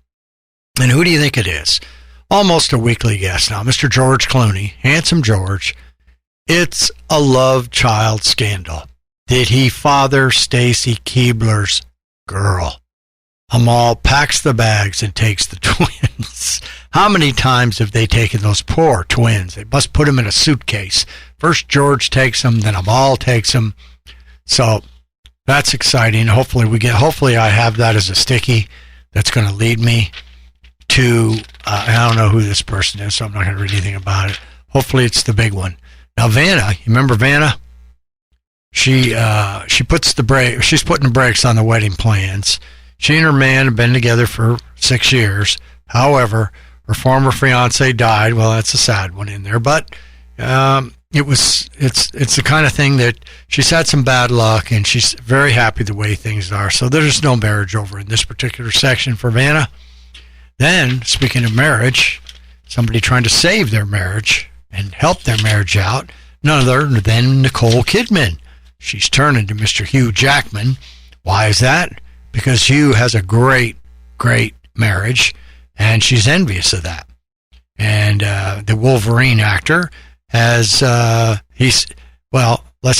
And who do you think it is? Almost a weekly guest now, Mr. George Clooney, Handsome George. It's a love child scandal. Did he father Stacy Keebler's girl? Amal packs the bags and takes the twins. How many times have they taken those poor twins? They must put them in a suitcase. First George takes them, then Amal takes them. So that's exciting. Hopefully I have that as a sticky that's going to lead me to, I don't know who this person is, so I'm not going to read anything about it. Hopefully it's the big one. Now Vanna, you remember Vanna? She puts she's putting the brakes on the wedding plans. She and her man have been together for 6 years. However, her former fiance died. Well, that's a sad one in there, but it's the kind of thing that she's had some bad luck, and she's very happy the way things are. So there's no marriage over in this particular section for Vanna. Then, speaking of marriage, somebody trying to save their marriage and help their marriage out, none other than Nicole Kidman. She's turning to Mr. Hugh Jackman. Why is that? Because Hugh has a great, great marriage, and she's envious of that. And the Wolverine actor has, let's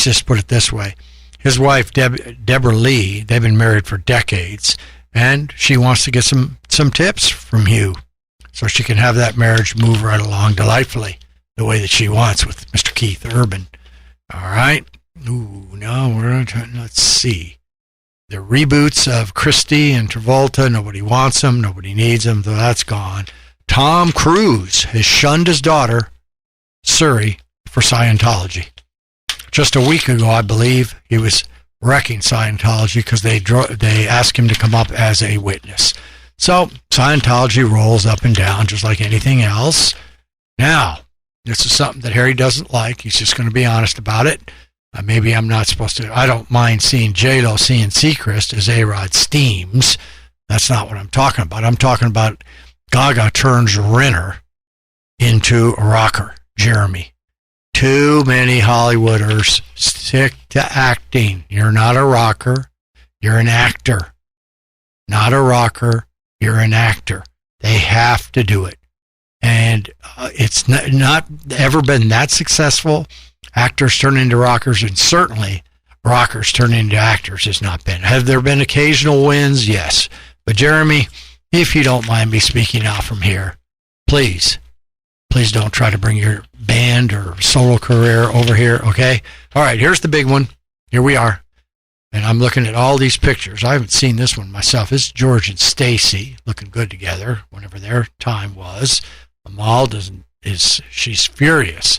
just put it this way. His wife, Deborah Lee, they've been married for decades, and she wants to get some tips from Hugh so she can have that marriage move right along delightfully the way that she wants with Mr. Keith Urban. All right. Ooh, no, let's see. The reboots of Christie and Travolta, nobody wants them, nobody needs them, though that's gone. Tom Cruise has shunned his daughter, Suri, for Scientology. Just a week ago, I believe, he was wrecking Scientology because they asked him to come up as a witness. So Scientology rolls up and down just like anything else. Now, this is something that Harry doesn't like. He's just going to be honest about it. Maybe I'm not supposed to. I don't mind seeing J-Lo seeing Seacrest as A-Rod steams. That's not what I'm talking about. I'm talking about Gaga turns Renner into a rocker, Jeremy. Too many Hollywooders stick to acting. You're not a rocker. You're an actor. Not a rocker. You're an actor. They have to do it. And it's not ever been that successful. Actors turn into rockers, and certainly rockers turn into actors has not been. Have there been occasional wins? Yes. But Jeremy, if you don't mind me speaking out from here, please don't try to bring your band or solo career over here, okay? All right, here's the big one. Here we are. And I'm looking at all these pictures. I haven't seen this one myself. It's George and Stacy looking good together whenever their time was. Amal she's furious.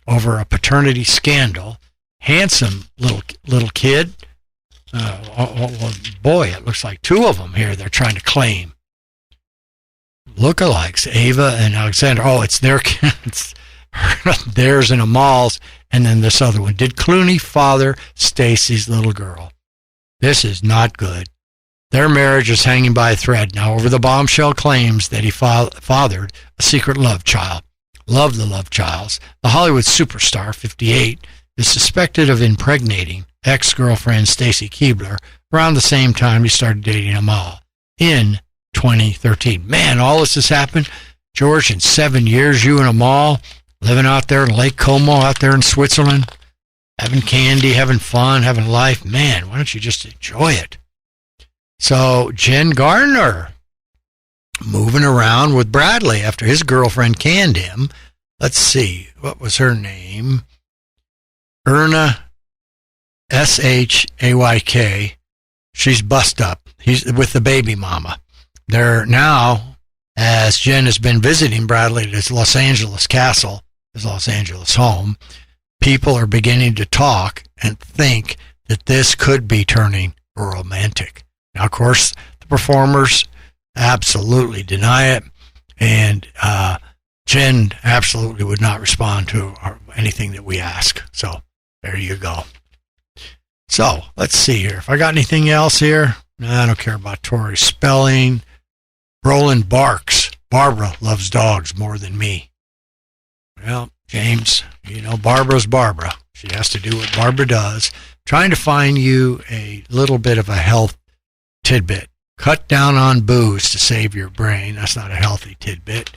over a paternity scandal. Handsome little kid. Boy, it looks like two of them here they're trying to claim. Lookalikes, Ava and Alexander. Oh, it's their kids. Theirs and Amal's, and then this other one. Did Clooney father Stacy's little girl? This is not good. Their marriage is hanging by a thread now over the bombshell claims that he fathered a secret love child. Love the love childs. The Hollywood superstar, 58, is suspected of impregnating ex-girlfriend Stacy Keibler around the same time he started dating Amal in 2013. Man, all this has happened, George, in 7 years. You and Amal living out there in Lake Como, out there in Switzerland, having candy, having fun, having life. Man, why don't you just enjoy it? So Jen Gardner moving around with Bradley after his girlfriend canned him. Let's see, what was her name? Erna Shayk. She's bust up. He's with the baby mama. They're now, as Jen has been visiting Bradley at his Los Angeles castle, his Los Angeles home, people are beginning to talk and think that this could be turning romantic. Now, of course, the performers absolutely deny it, and Jen absolutely would not respond to anything that we ask. So there you go. So let's see here. If I got anything else here, I don't care about Tori Spelling. Roland barks. Barbara loves dogs more than me. Well, James, you know, Barbara's Barbara. She has to do what Barbara does. Trying to find you a little bit of a health tidbit. Cut down on booze to save your brain. That's not a healthy tidbit.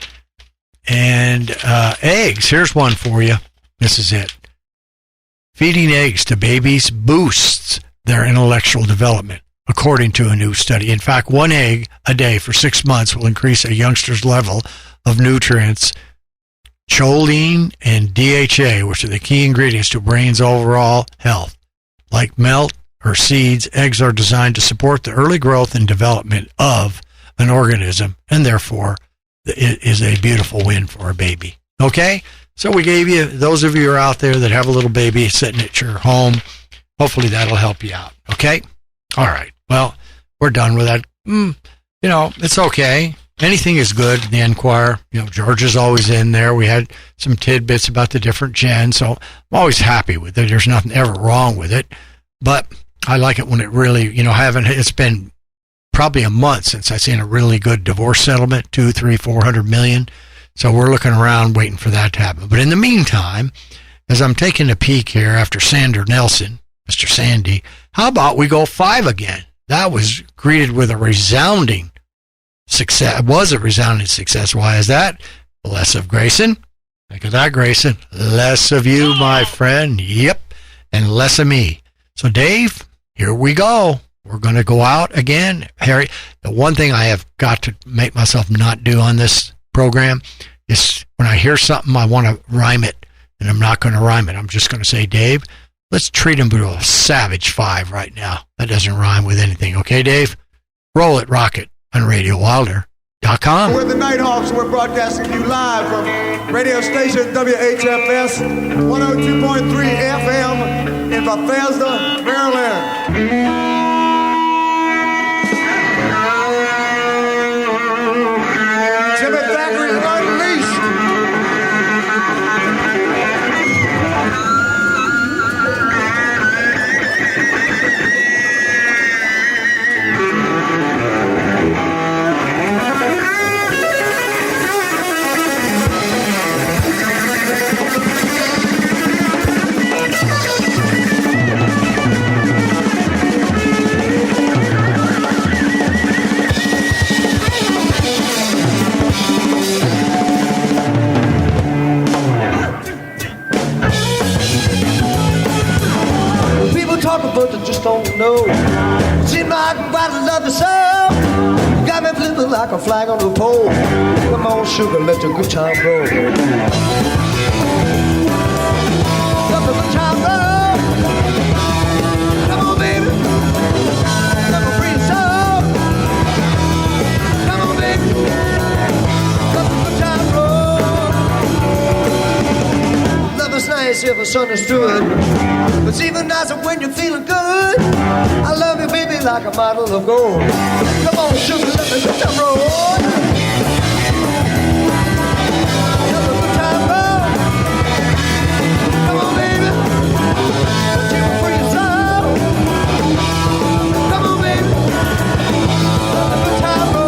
And eggs. Here's one for you. This is it. Feeding eggs to babies boosts their intellectual development, according to a new study. In fact, 1 egg a day for 6 months will increase a youngster's level of nutrients, choline and DHA, which are the key ingredients to brain's overall health. Like milk or seeds, eggs are designed to support the early growth and development of an organism, and therefore it is a beautiful win for a baby. Okay? So we gave you, those of you who are out there that have a little baby sitting at your home, hopefully that'll help you out. Okay? All right. Well, we're done with that. You know, it's okay. Anything is good in the Enquirer. You know, George is always in there. We had some tidbits about the different gens, so I'm always happy with it. There's nothing ever wrong with it. But I like it when it really, you know, it's been probably a month since I've seen a really good divorce settlement, 200, 300, 400 million. So we're looking around waiting for that to happen. But in the meantime, as I'm taking a peek here after Sandar Nelson, Mr. Sandy, how about we go 5 again? That was greeted with a resounding success. It was a resounding success. Why is that? Less of Grayson. Think of that, Grayson. Less of you, my friend. Yep. And less of me. So, Dave, here we go. We're going to go out again. Harry, the one thing I have got to make myself not do on this program is when I hear something, I want to rhyme it, and I'm not going to rhyme it. I'm just going to say, Dave, let's treat him to a savage 5 right now. That doesn't rhyme with anything. Okay, Dave? Roll it, rock it on RadioWilder.com. We're the Nighthawks. We're broadcasting you live from radio station WHFS 102.3 FM in Bethesda, Maryland. Jimmy Thackeray Unleashed. Talking, but I just don't know. Seems like I love the soul. Got me flipping like a flag on the pole. Come on, sugar, let your good time roll. Let the good time roll. Come on, baby. Let me free the soul. Come on, baby. Let the good time roll. Love the snake. misunderstood. But it's even nicer when you're feeling good. I love you, baby, like a bottle of gold. Come on, sugar, let me hit the road. Let the good time go. Come on, baby. Let's take a free soul. Come on, baby. Let the good time go.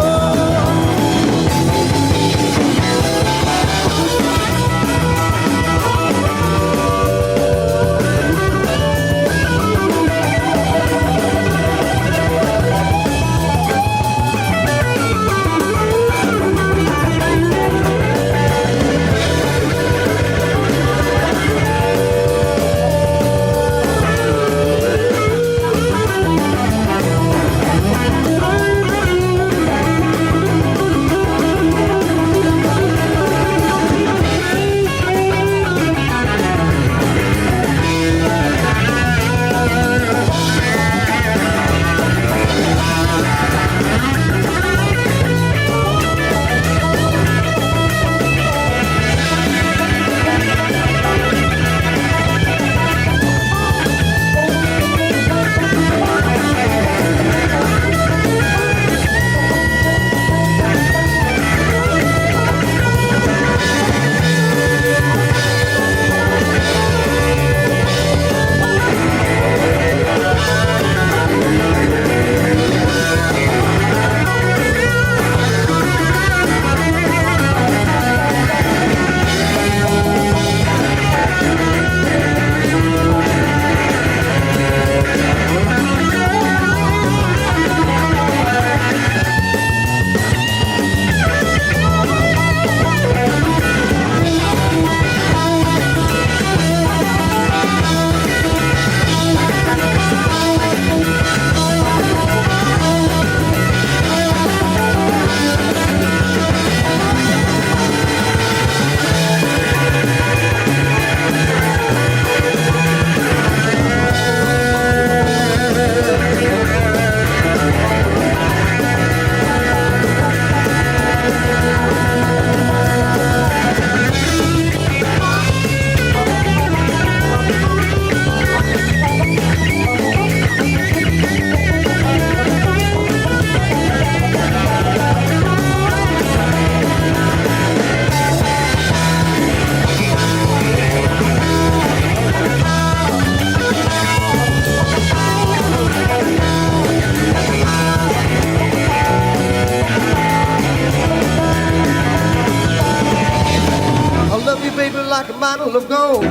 Like a bottle of gold.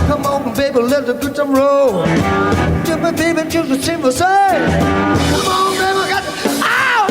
Come on, baby, let the good time roll. Just my baby, just the same as I. Come on, baby, I got the... Ow!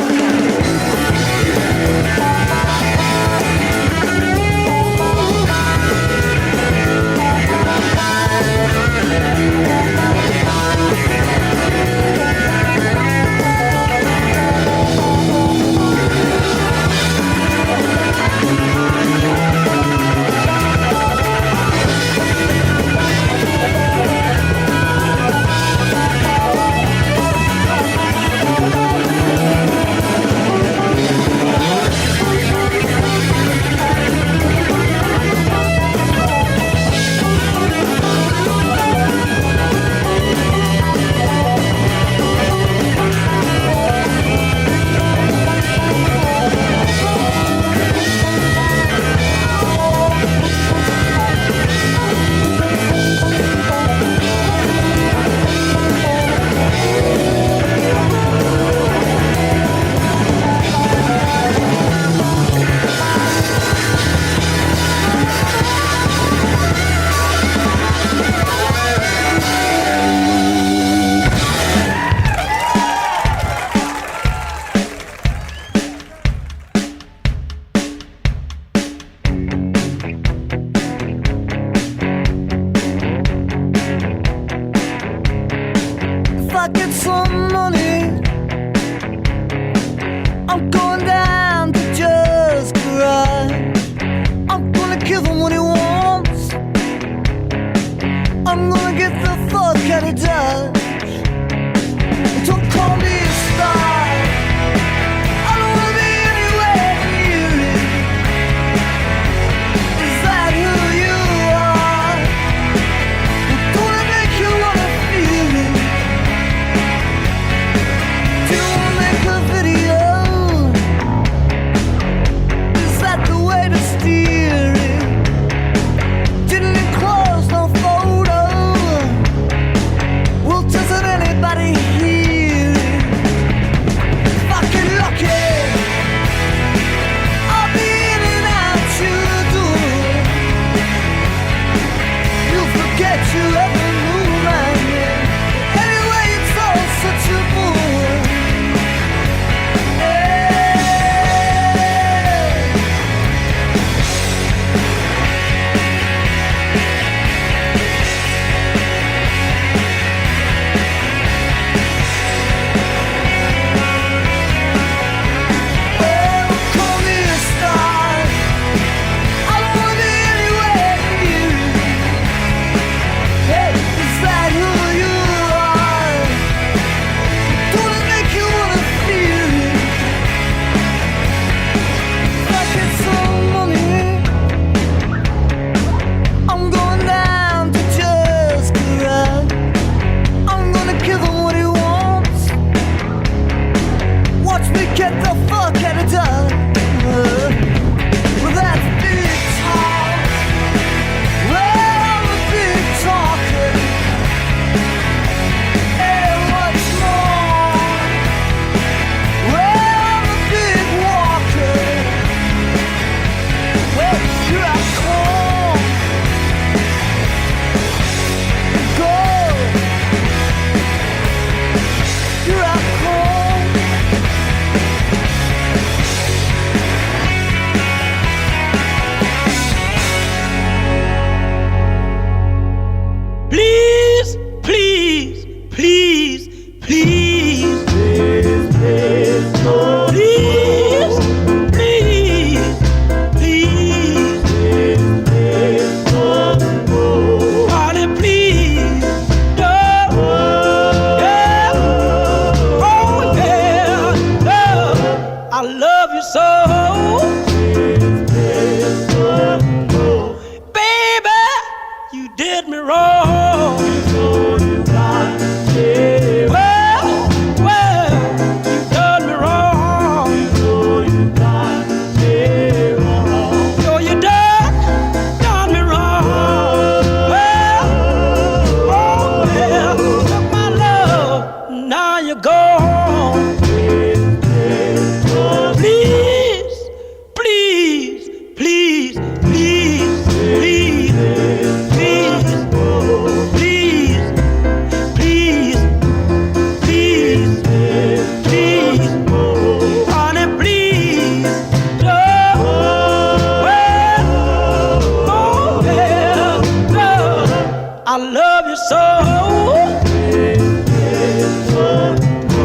love you so.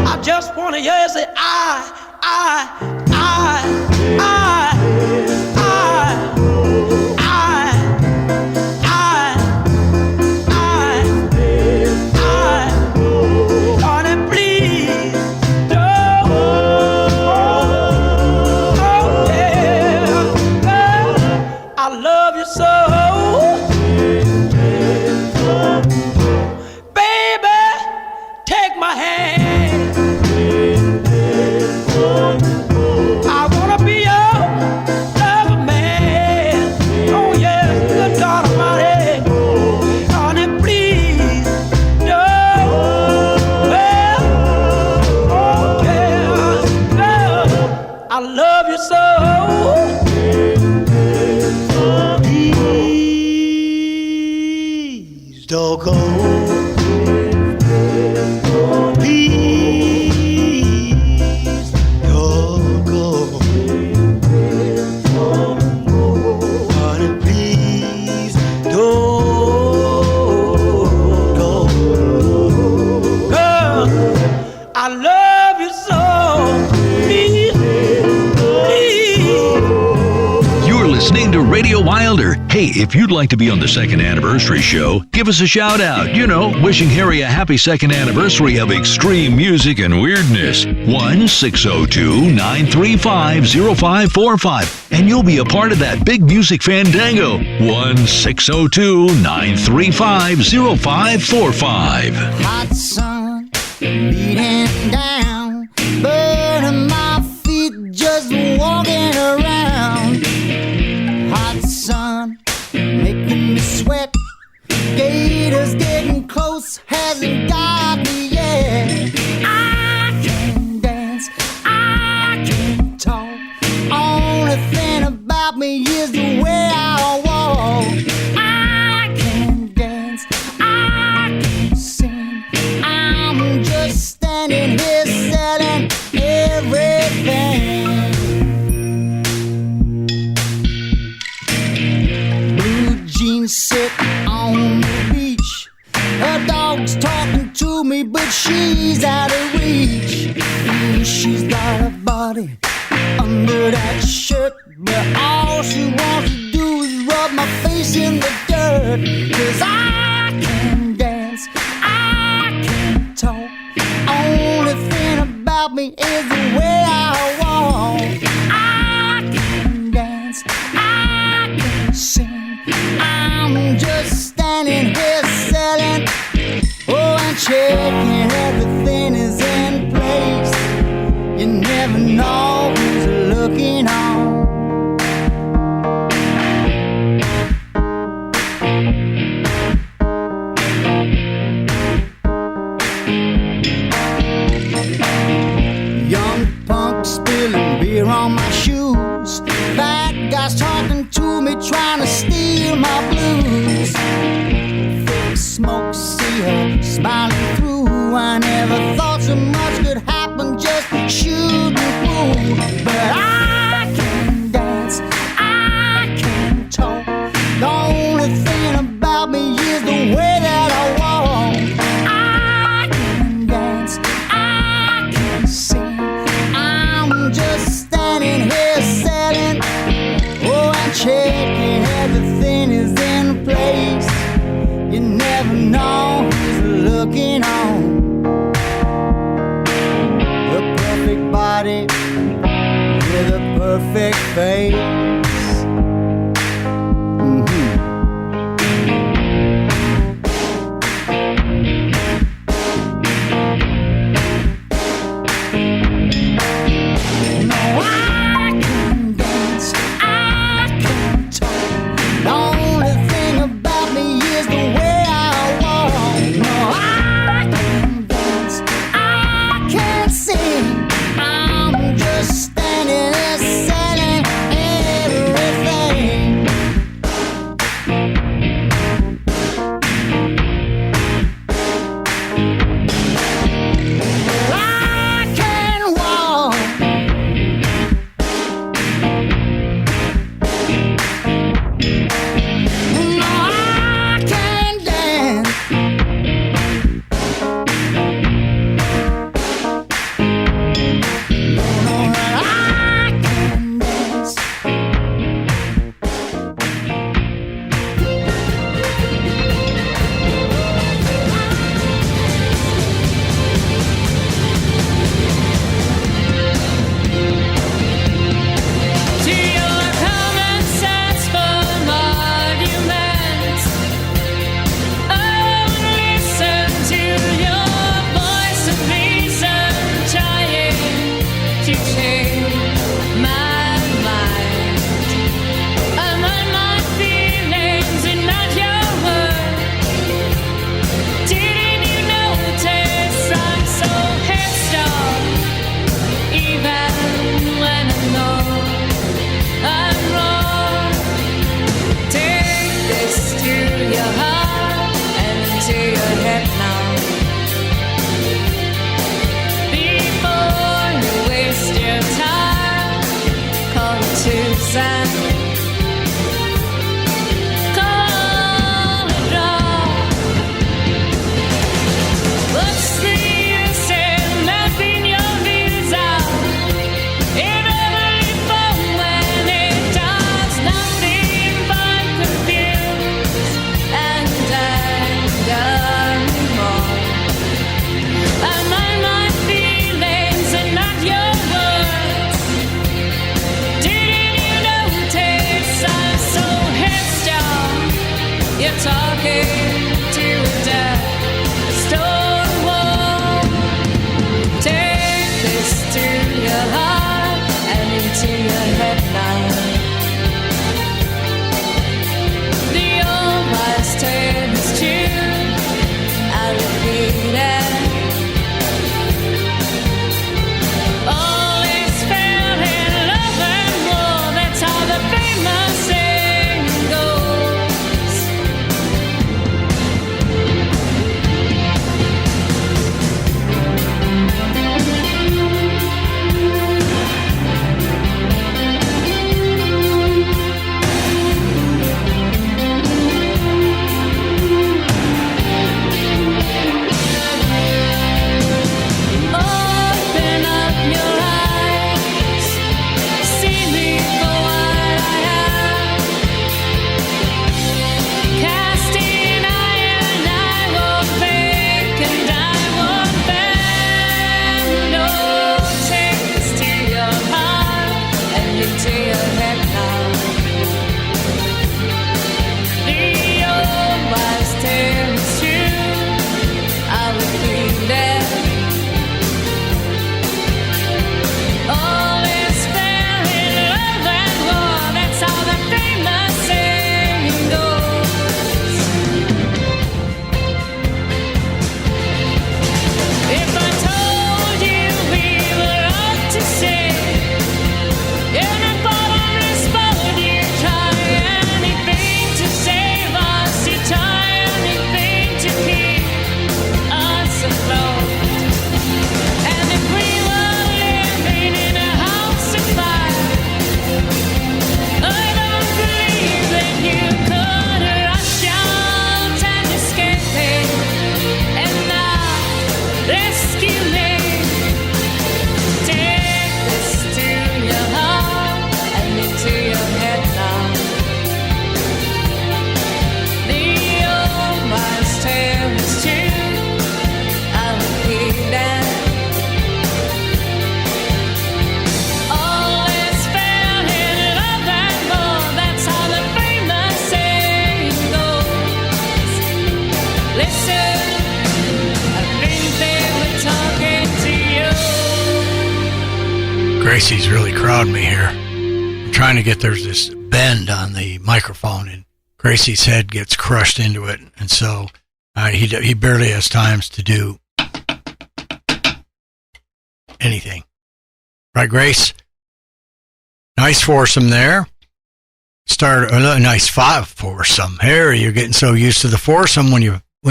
I just wanna hear you say darling, please don't. Oh yeah, I love you so. Baby, take my hand. I wanna be your lover man. Oh yes, good God Almighty. Honey, please don't. Well, oh yeah, I love you so. Please don't go. Please don't go. Honey, please don't go. Girl, I love you so. Please, please. You're listening to Radio Wilder. Hey, if you'd like to be on the second anniversary show, give us a shout out. You know, wishing Harry a happy second anniversary of extreme music and weirdness. 1-602-935-0545. And you'll be a part of that big music fandango. 1-602-935-0545. Hot sun beating down, burning my feet just walking around. Hot sun making me sweat. Gators getting close, hasn't got me yet. I can dance, I can talk. Only thing about me is the way I walk. I can dance, I can sing. I'm just standing here selling everything. Blue jeans sit on the beach. Her dog's talking to me, but she's out of reach. She's got a body under that shirt, but all she wants to do is rub my face in the dirt. 'Cause I can dance, I can talk. Only thing about me is the way I walk. I can dance, I can sing. I'm just standing here selling, oh, and checking everything is in place. You never know who's looking on. Young punk spilling beer on my shoes. Fat guys talking to me, trying to steal my blues. Thick smoke, see her smiling through. I never thought so much could happen, just shooting through. But I can dance, I can talk. The only thing about me is the way that I walk. I can dance, I can sing. I'm just standing here selling, oh, and checking everything is in place. You never know who's looking on. A perfect body with a perfect face. No, I can dance, I can talk. The only thing about me is the way I walk. No, I can dance, I can sing. I'm just standing there selling Gracie's really crowding me here. I'm trying to there's this bend on the microphone, and Gracie's head gets crushed into it, and so he barely has times to do anything. Right, Grace? Nice foursome there. Nice five foursome. Harry, you're getting so used to the foursome when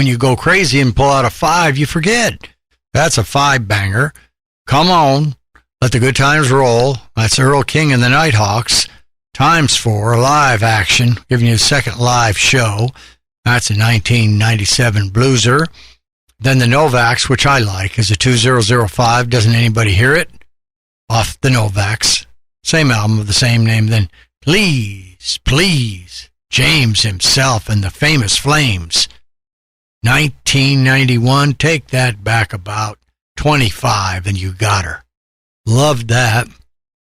you go crazy and pull out a five, you forget. That's a five banger. Come on. Let the good times roll. That's Earl King and the Nighthawks. Times 4, live action. Giving you a second live show. That's a 1997 blueser. Then the Novaks, which I like, is a 2005. Doesn't anybody hear it? Off the Novaks. Same album of the same name. Then Please, Please, James himself and the Famous Flames. 1991. Take that back about 25 and you got her. Loved that.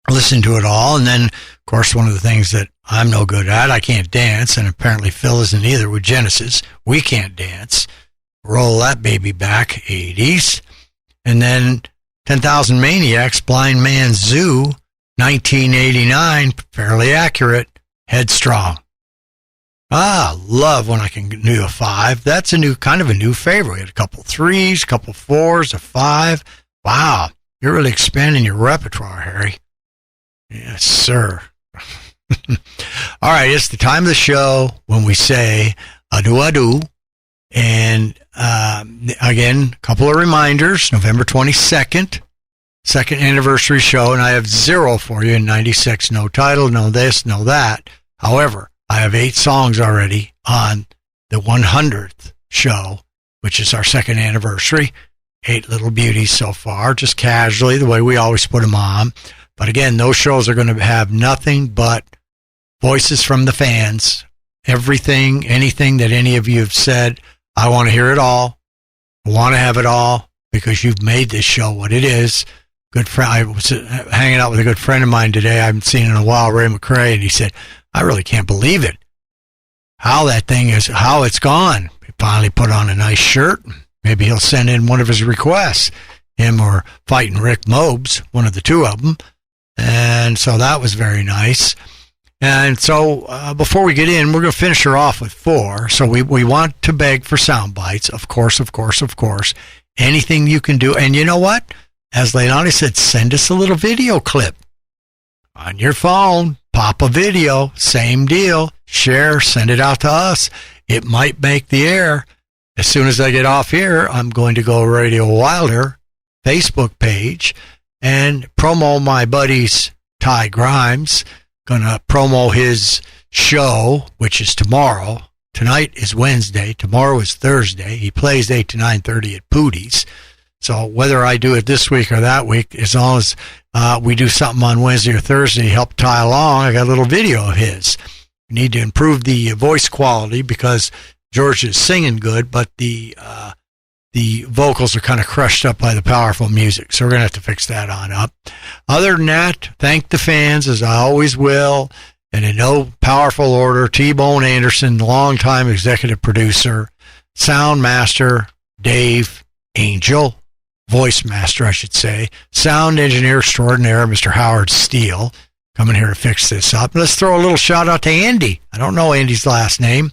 Listened to it all. And then, of course, one of the things that I'm no good at, I can't dance, and apparently Phil isn't either with Genesis. We can't dance. Roll that baby back, 80s. And then 10,000 Maniacs, Blind Man's Zoo, 1989, fairly accurate, Headstrong. Love when I can do a 5. That's kind of a new favorite. We had a couple 3s, a couple 4s, a 5. Wow. You're really expanding your repertoire, Harry. Yes, sir. All right, it's the time of the show when we say ado. And again, a couple of reminders. November 22nd, second anniversary show, and I have 0 for you in 96. No title, no this, no that. However, I have 8 songs already on the 100th show, which is our second anniversary. 8 little beauties so far, just casually, the way we always put them on. But again, those shows are going to have nothing but voices from the fans. Everything, anything that any of you have said, I want to hear it all. I want to have it all because you've made this show what it is. Good friend, I was hanging out with a good friend of mine today I haven't seen in a while, Ray McCrae, and he said, I really can't believe it. How it's gone. He finally put on a nice shirt. Maybe he'll send in one of his requests, him or Fighting Rick Mobes, one of the two of them. And so that was very nice. And so before we get in, we're going to finish her off with 4. So we want to beg for sound bites. Of course. Anything you can do. And you know what? As Leilani said, send us a little video clip on your phone. Pop a video. Same deal. Share. Send it out to us. It might make the air. As soon as I get off here, I'm going to go Radio Wilder Facebook page and promo my buddy's Ty Grimes. Going to promo his show, which is tomorrow. Tonight is Wednesday. Tomorrow is Thursday. He plays 8 to 9:30 at Pootie's. So whether I do it this week or that week, as long as we do something on Wednesday or Thursday to help Ty along, I got a little video of his. We need to improve the voice quality because George is singing good, but the vocals are kind of crushed up by the powerful music. So we're going to have to fix that on up. Other than that, thank the fans, as I always will. And in no powerful order, T-Bone Anderson, longtime executive producer, sound master, Dave Angel, voice master, I should say, sound engineer extraordinaire, Mr. Howard Steele, coming here to fix this up. Let's throw a little shout out to Andy. I don't know Andy's last name.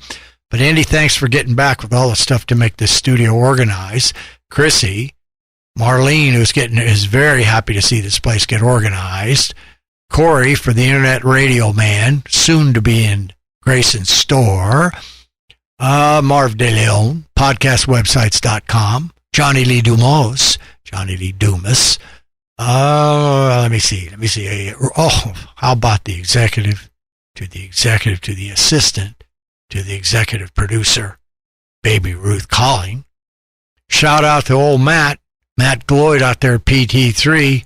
But Andy, thanks for getting back with all the stuff to make this studio organized. Chrissy, Marlene, is very happy to see this place get organized. Corey for the Internet Radio Man, soon to be in Grayson's store. Marv De Leon, podcastwebsites.com. Johnny Lee Dumas. Let me see. Oh, how about the executive to the assistant, to the executive producer, Baby Ruth calling. Shout out to old Matt Gloyd out there at PT3.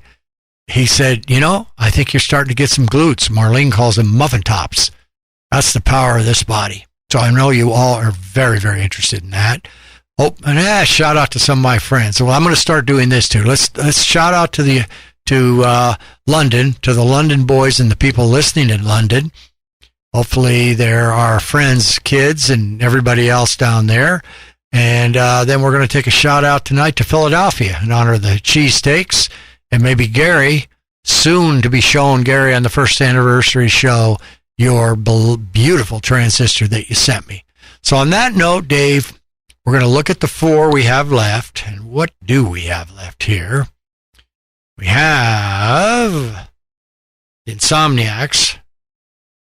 He said, I think you're starting to get some glutes. Marlene calls them muffin tops. That's the power of this body. So I know you all are very, very interested in that. Oh, and shout out to some of my friends. Well, I'm going to start doing this too. Let's shout out to London, to the London boys and the people listening in London. Hopefully there are friends, kids, and everybody else down there. And then we're going to take a shout out tonight to Philadelphia in honor of the cheesesteaks. And maybe Gary soon to be shown, Gary, on the first anniversary show, your beautiful transistor that you sent me. So on that note, Dave, we're going to look at the 4 we have left. And what do we have left here? We have Insomniacs,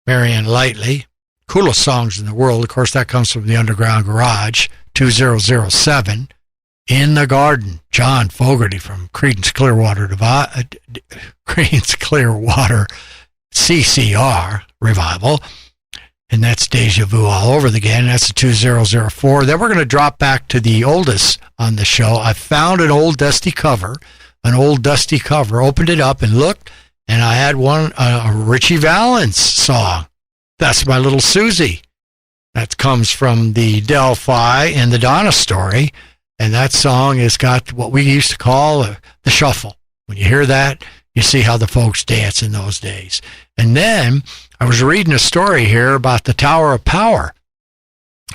Marianne Lightly, coolest songs in the world. Of course, that comes from the Underground Garage, 2007. In the Garden, John Fogerty from Creedence Clearwater CCR revival. And that's Deja Vu all over again. That's a 2004. Then we're going to drop back to the oldest on the show. I found an old dusty cover, opened it up and looked, and I had a Richie Valens song. That's My Little Susie. That comes from the Delphi and the Donna Story. And that song has got what we used to call the shuffle. When you hear that, you see how the folks dance in those days. And then I was reading a story here about the Tower of Power.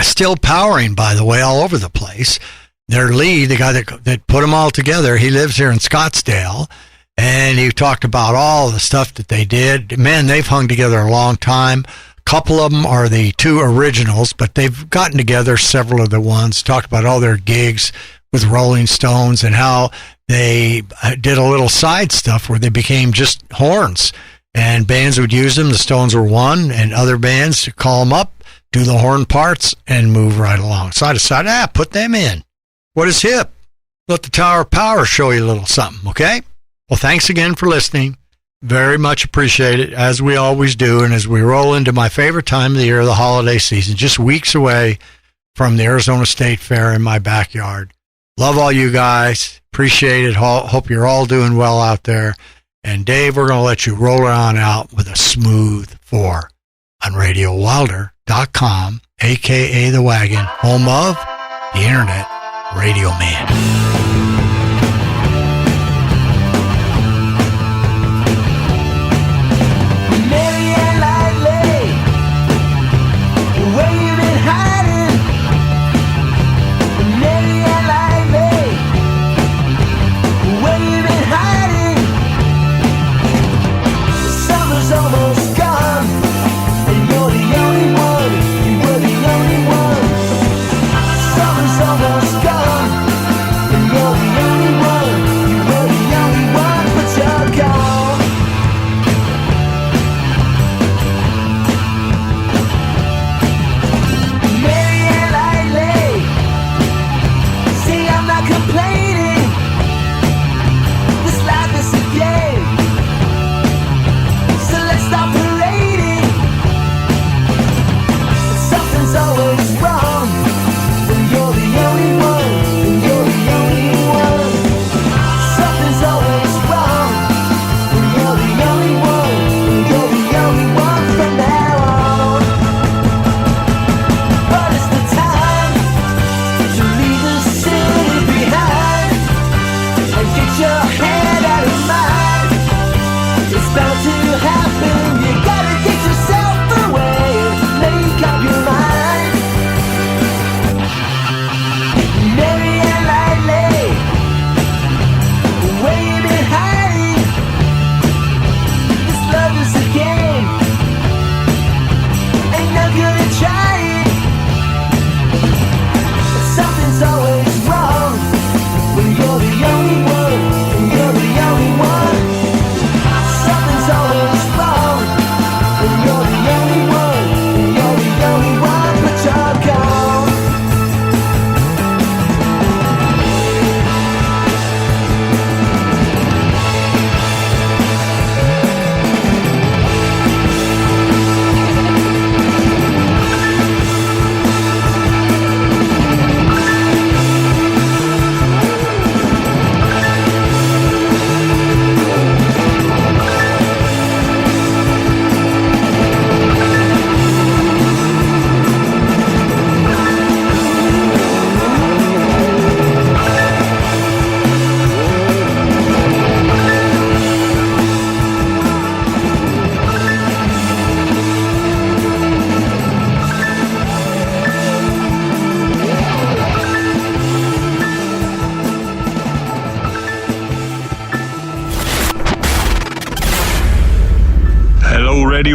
Still powering, by the way, all over the place. Their lead, the guy that put them all together, he lives here in Scottsdale. And he talked about all the stuff that they did. Man, they've hung together a long time. Couple of them are the 2 originals, but they've gotten together several of the ones, talked about all their gigs with Rolling Stones and how they did a little side stuff where they became just horns, and bands would use them. The Stones were one, and other bands to call them up, do the horn parts, and move right along. So I decided, put them in. What is hip? Let the Tower of Power show you a little something, okay? Well, thanks again for listening. Very much appreciate it, as we always do. And as we roll into my favorite time of the year, the holiday season, just weeks away from the Arizona State Fair in my backyard. Love all you guys. Appreciate it. Hope you're all doing well out there. And Dave, we're going to let you roll on out with a smooth 4 on RadioWilder.com, a.k.a. The Wagon, home of the Internet Radio Man. Almost gone, and you're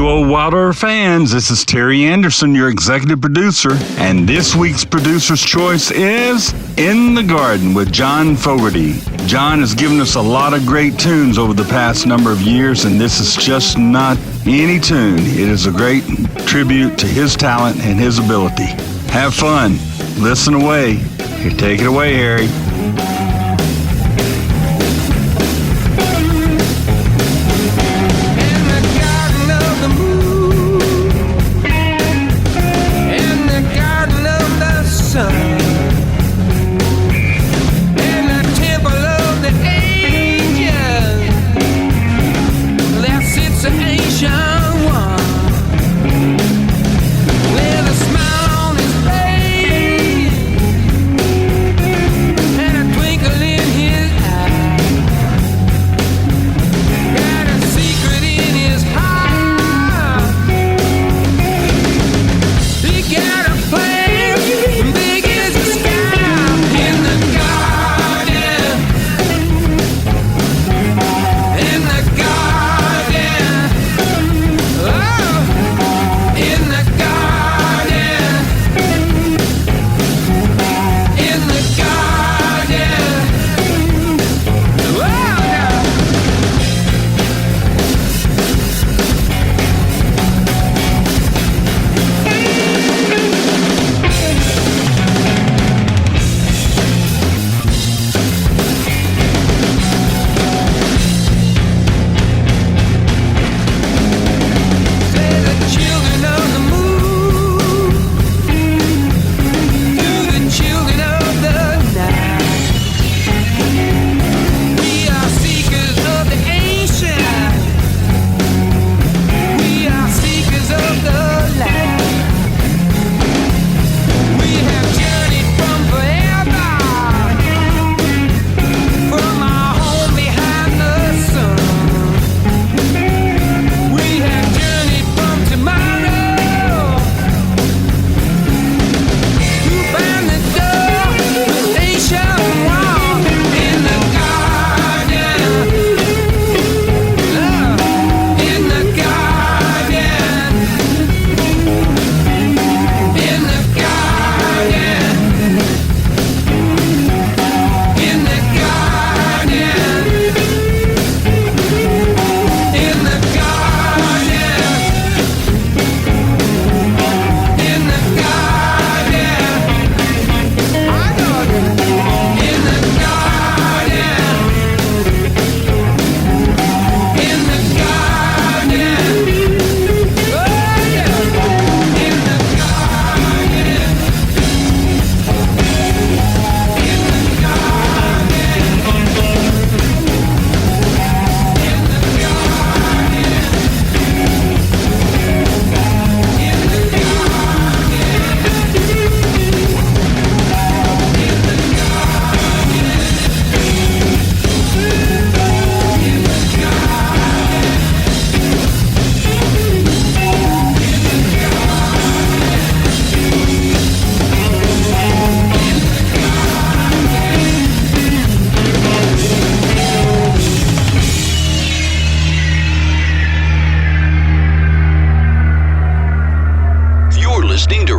Old Wilder fans, this is Terry Anderson, your executive producer, and this week's producer's choice is In the Garden with John Fogerty. John has given us a lot of great tunes over the past number of years, and this is just not any tune. It is a great tribute to his talent and his ability. Have fun. Listen away. Here, take it away, Harry.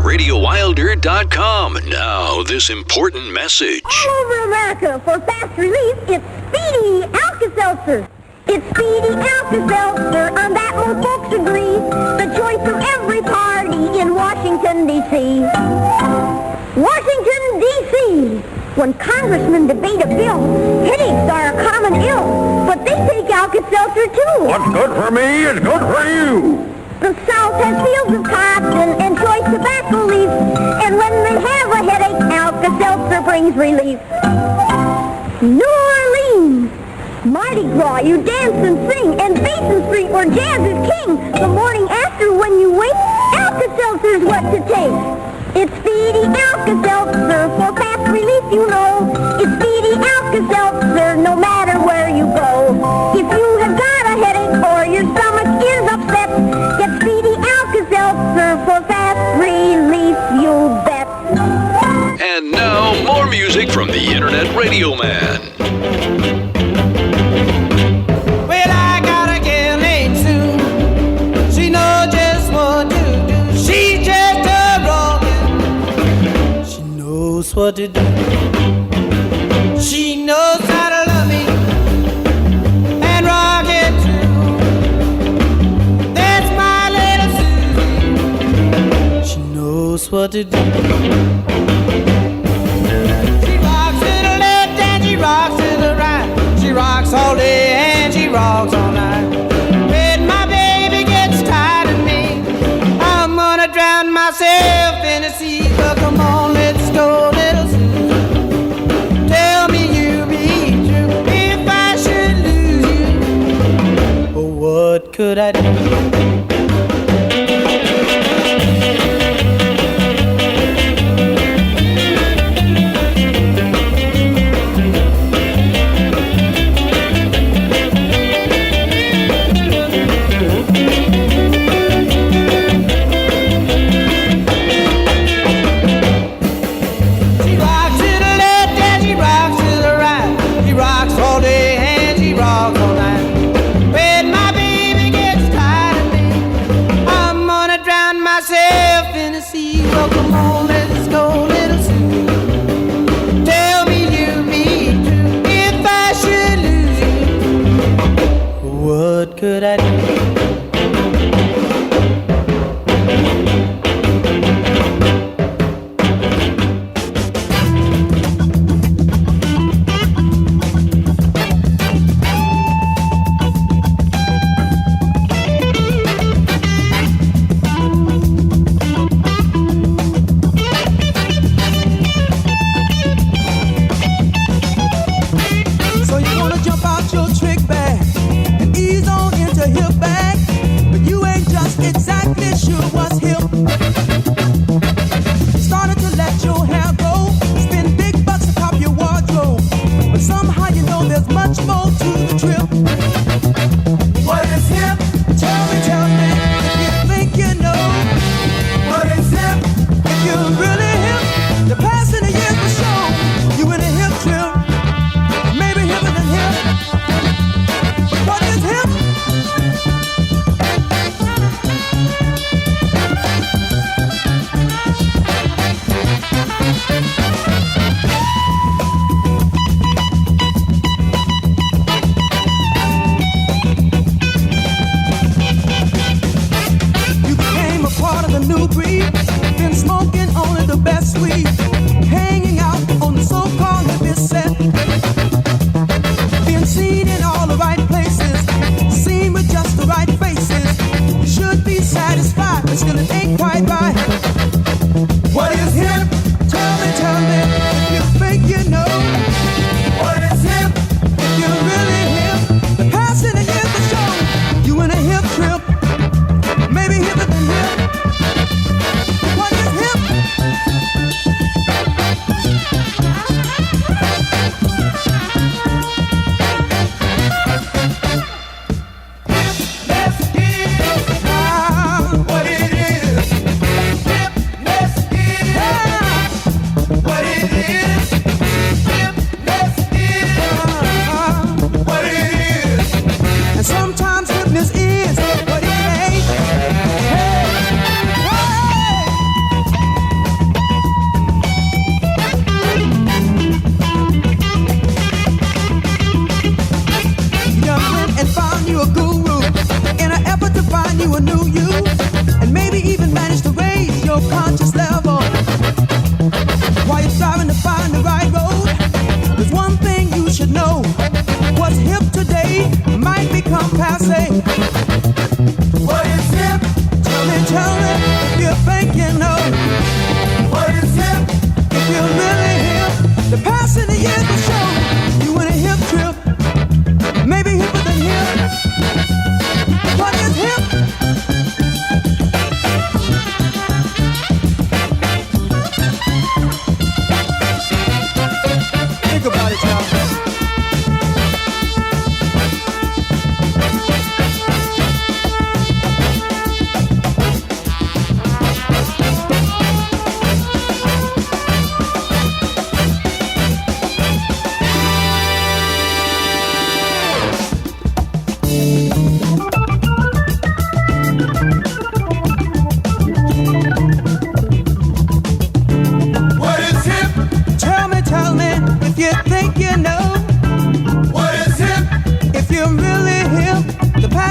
RadioWilder.com. Now, this important message. All over America, for fast relief, it's Speedy Alka-Seltzer. It's Speedy Alka-Seltzer, on that most folks agree. The choice of every party in Washington, D.C. Washington, D.C. When congressmen debate a bill, headaches are a common ill, but they take Alka-Seltzer too. What's good for me is good for you. The South has fields of cotton and choice tobacco leaf, and when they have a headache, Alka-Seltzer brings relief. New Orleans, Mardi Gras, you dance and sing, and Basin Street where jazz is king. The morning after when you wake, Alka-Seltzer's what to take. It's Speedy Alka-Seltzer for fast relief, you know. It's Speedy Alka-Seltzer no matter where you go. If you have got a headache or your stomach is upset, get Speedy Alka-Seltzer for fast relief, you bet. And now, more music from the Internet Radio Man. Well, I got a gal named Sue. She knows what to do. She knows how to love me and rock it too. That's my little Susie. She knows what to do. She rocks to the left and she rocks to the right. She rocks all day and she rocks all night. When my baby gets tired of me, I'm gonna drown myself in the sea. But come on, let's go, little Susie. Tell me you'll be true if I should lose you. Oh, what could I do? Come on, let's go, little Susie. Tell me you'll be true if I should lose you. What could I do?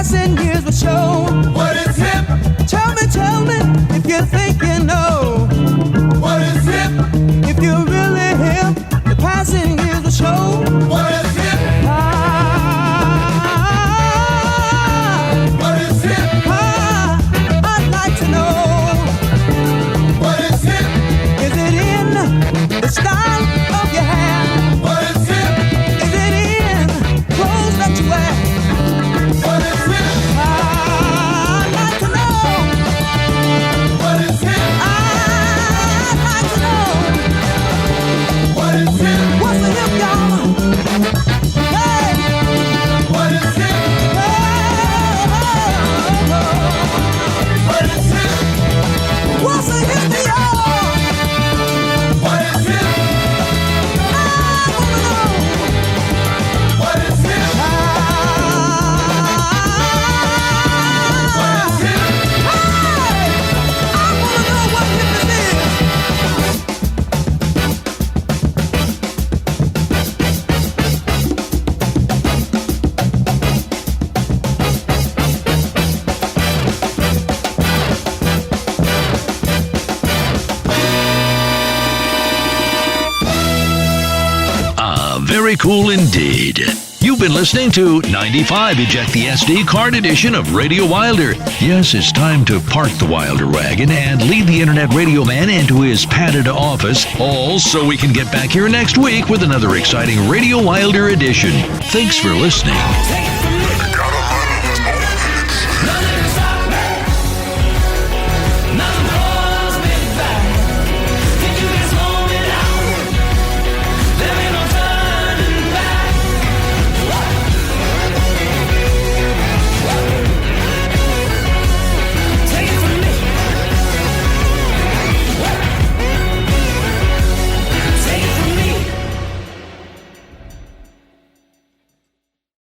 passing years will show. What is hip? Tell me if you think you know. What is hip? If you're really hip, the passing years will show. What is hip? What is hip? I'd like to know. What is hip? Is it in the style of your hair? What is hip? Is it in clothes that you wear? What is hip? I'd like to know. What is hip? I'd like to know. What is hip? What's the hip, y'all? Hey! What is hip? What is hip? What's the hip, y'all? What is hip? I wanna know. What is hip? What is hip? Hey! I wanna know what hip is. Very cool indeed. You've been listening to 95 Eject the SD Card edition of Radio Wilder. Yes, it's time to park the Wilder wagon and lead the Internet Radio Man into his padded office, all so we can get back here next week with another exciting Radio Wilder edition. Thanks for listening.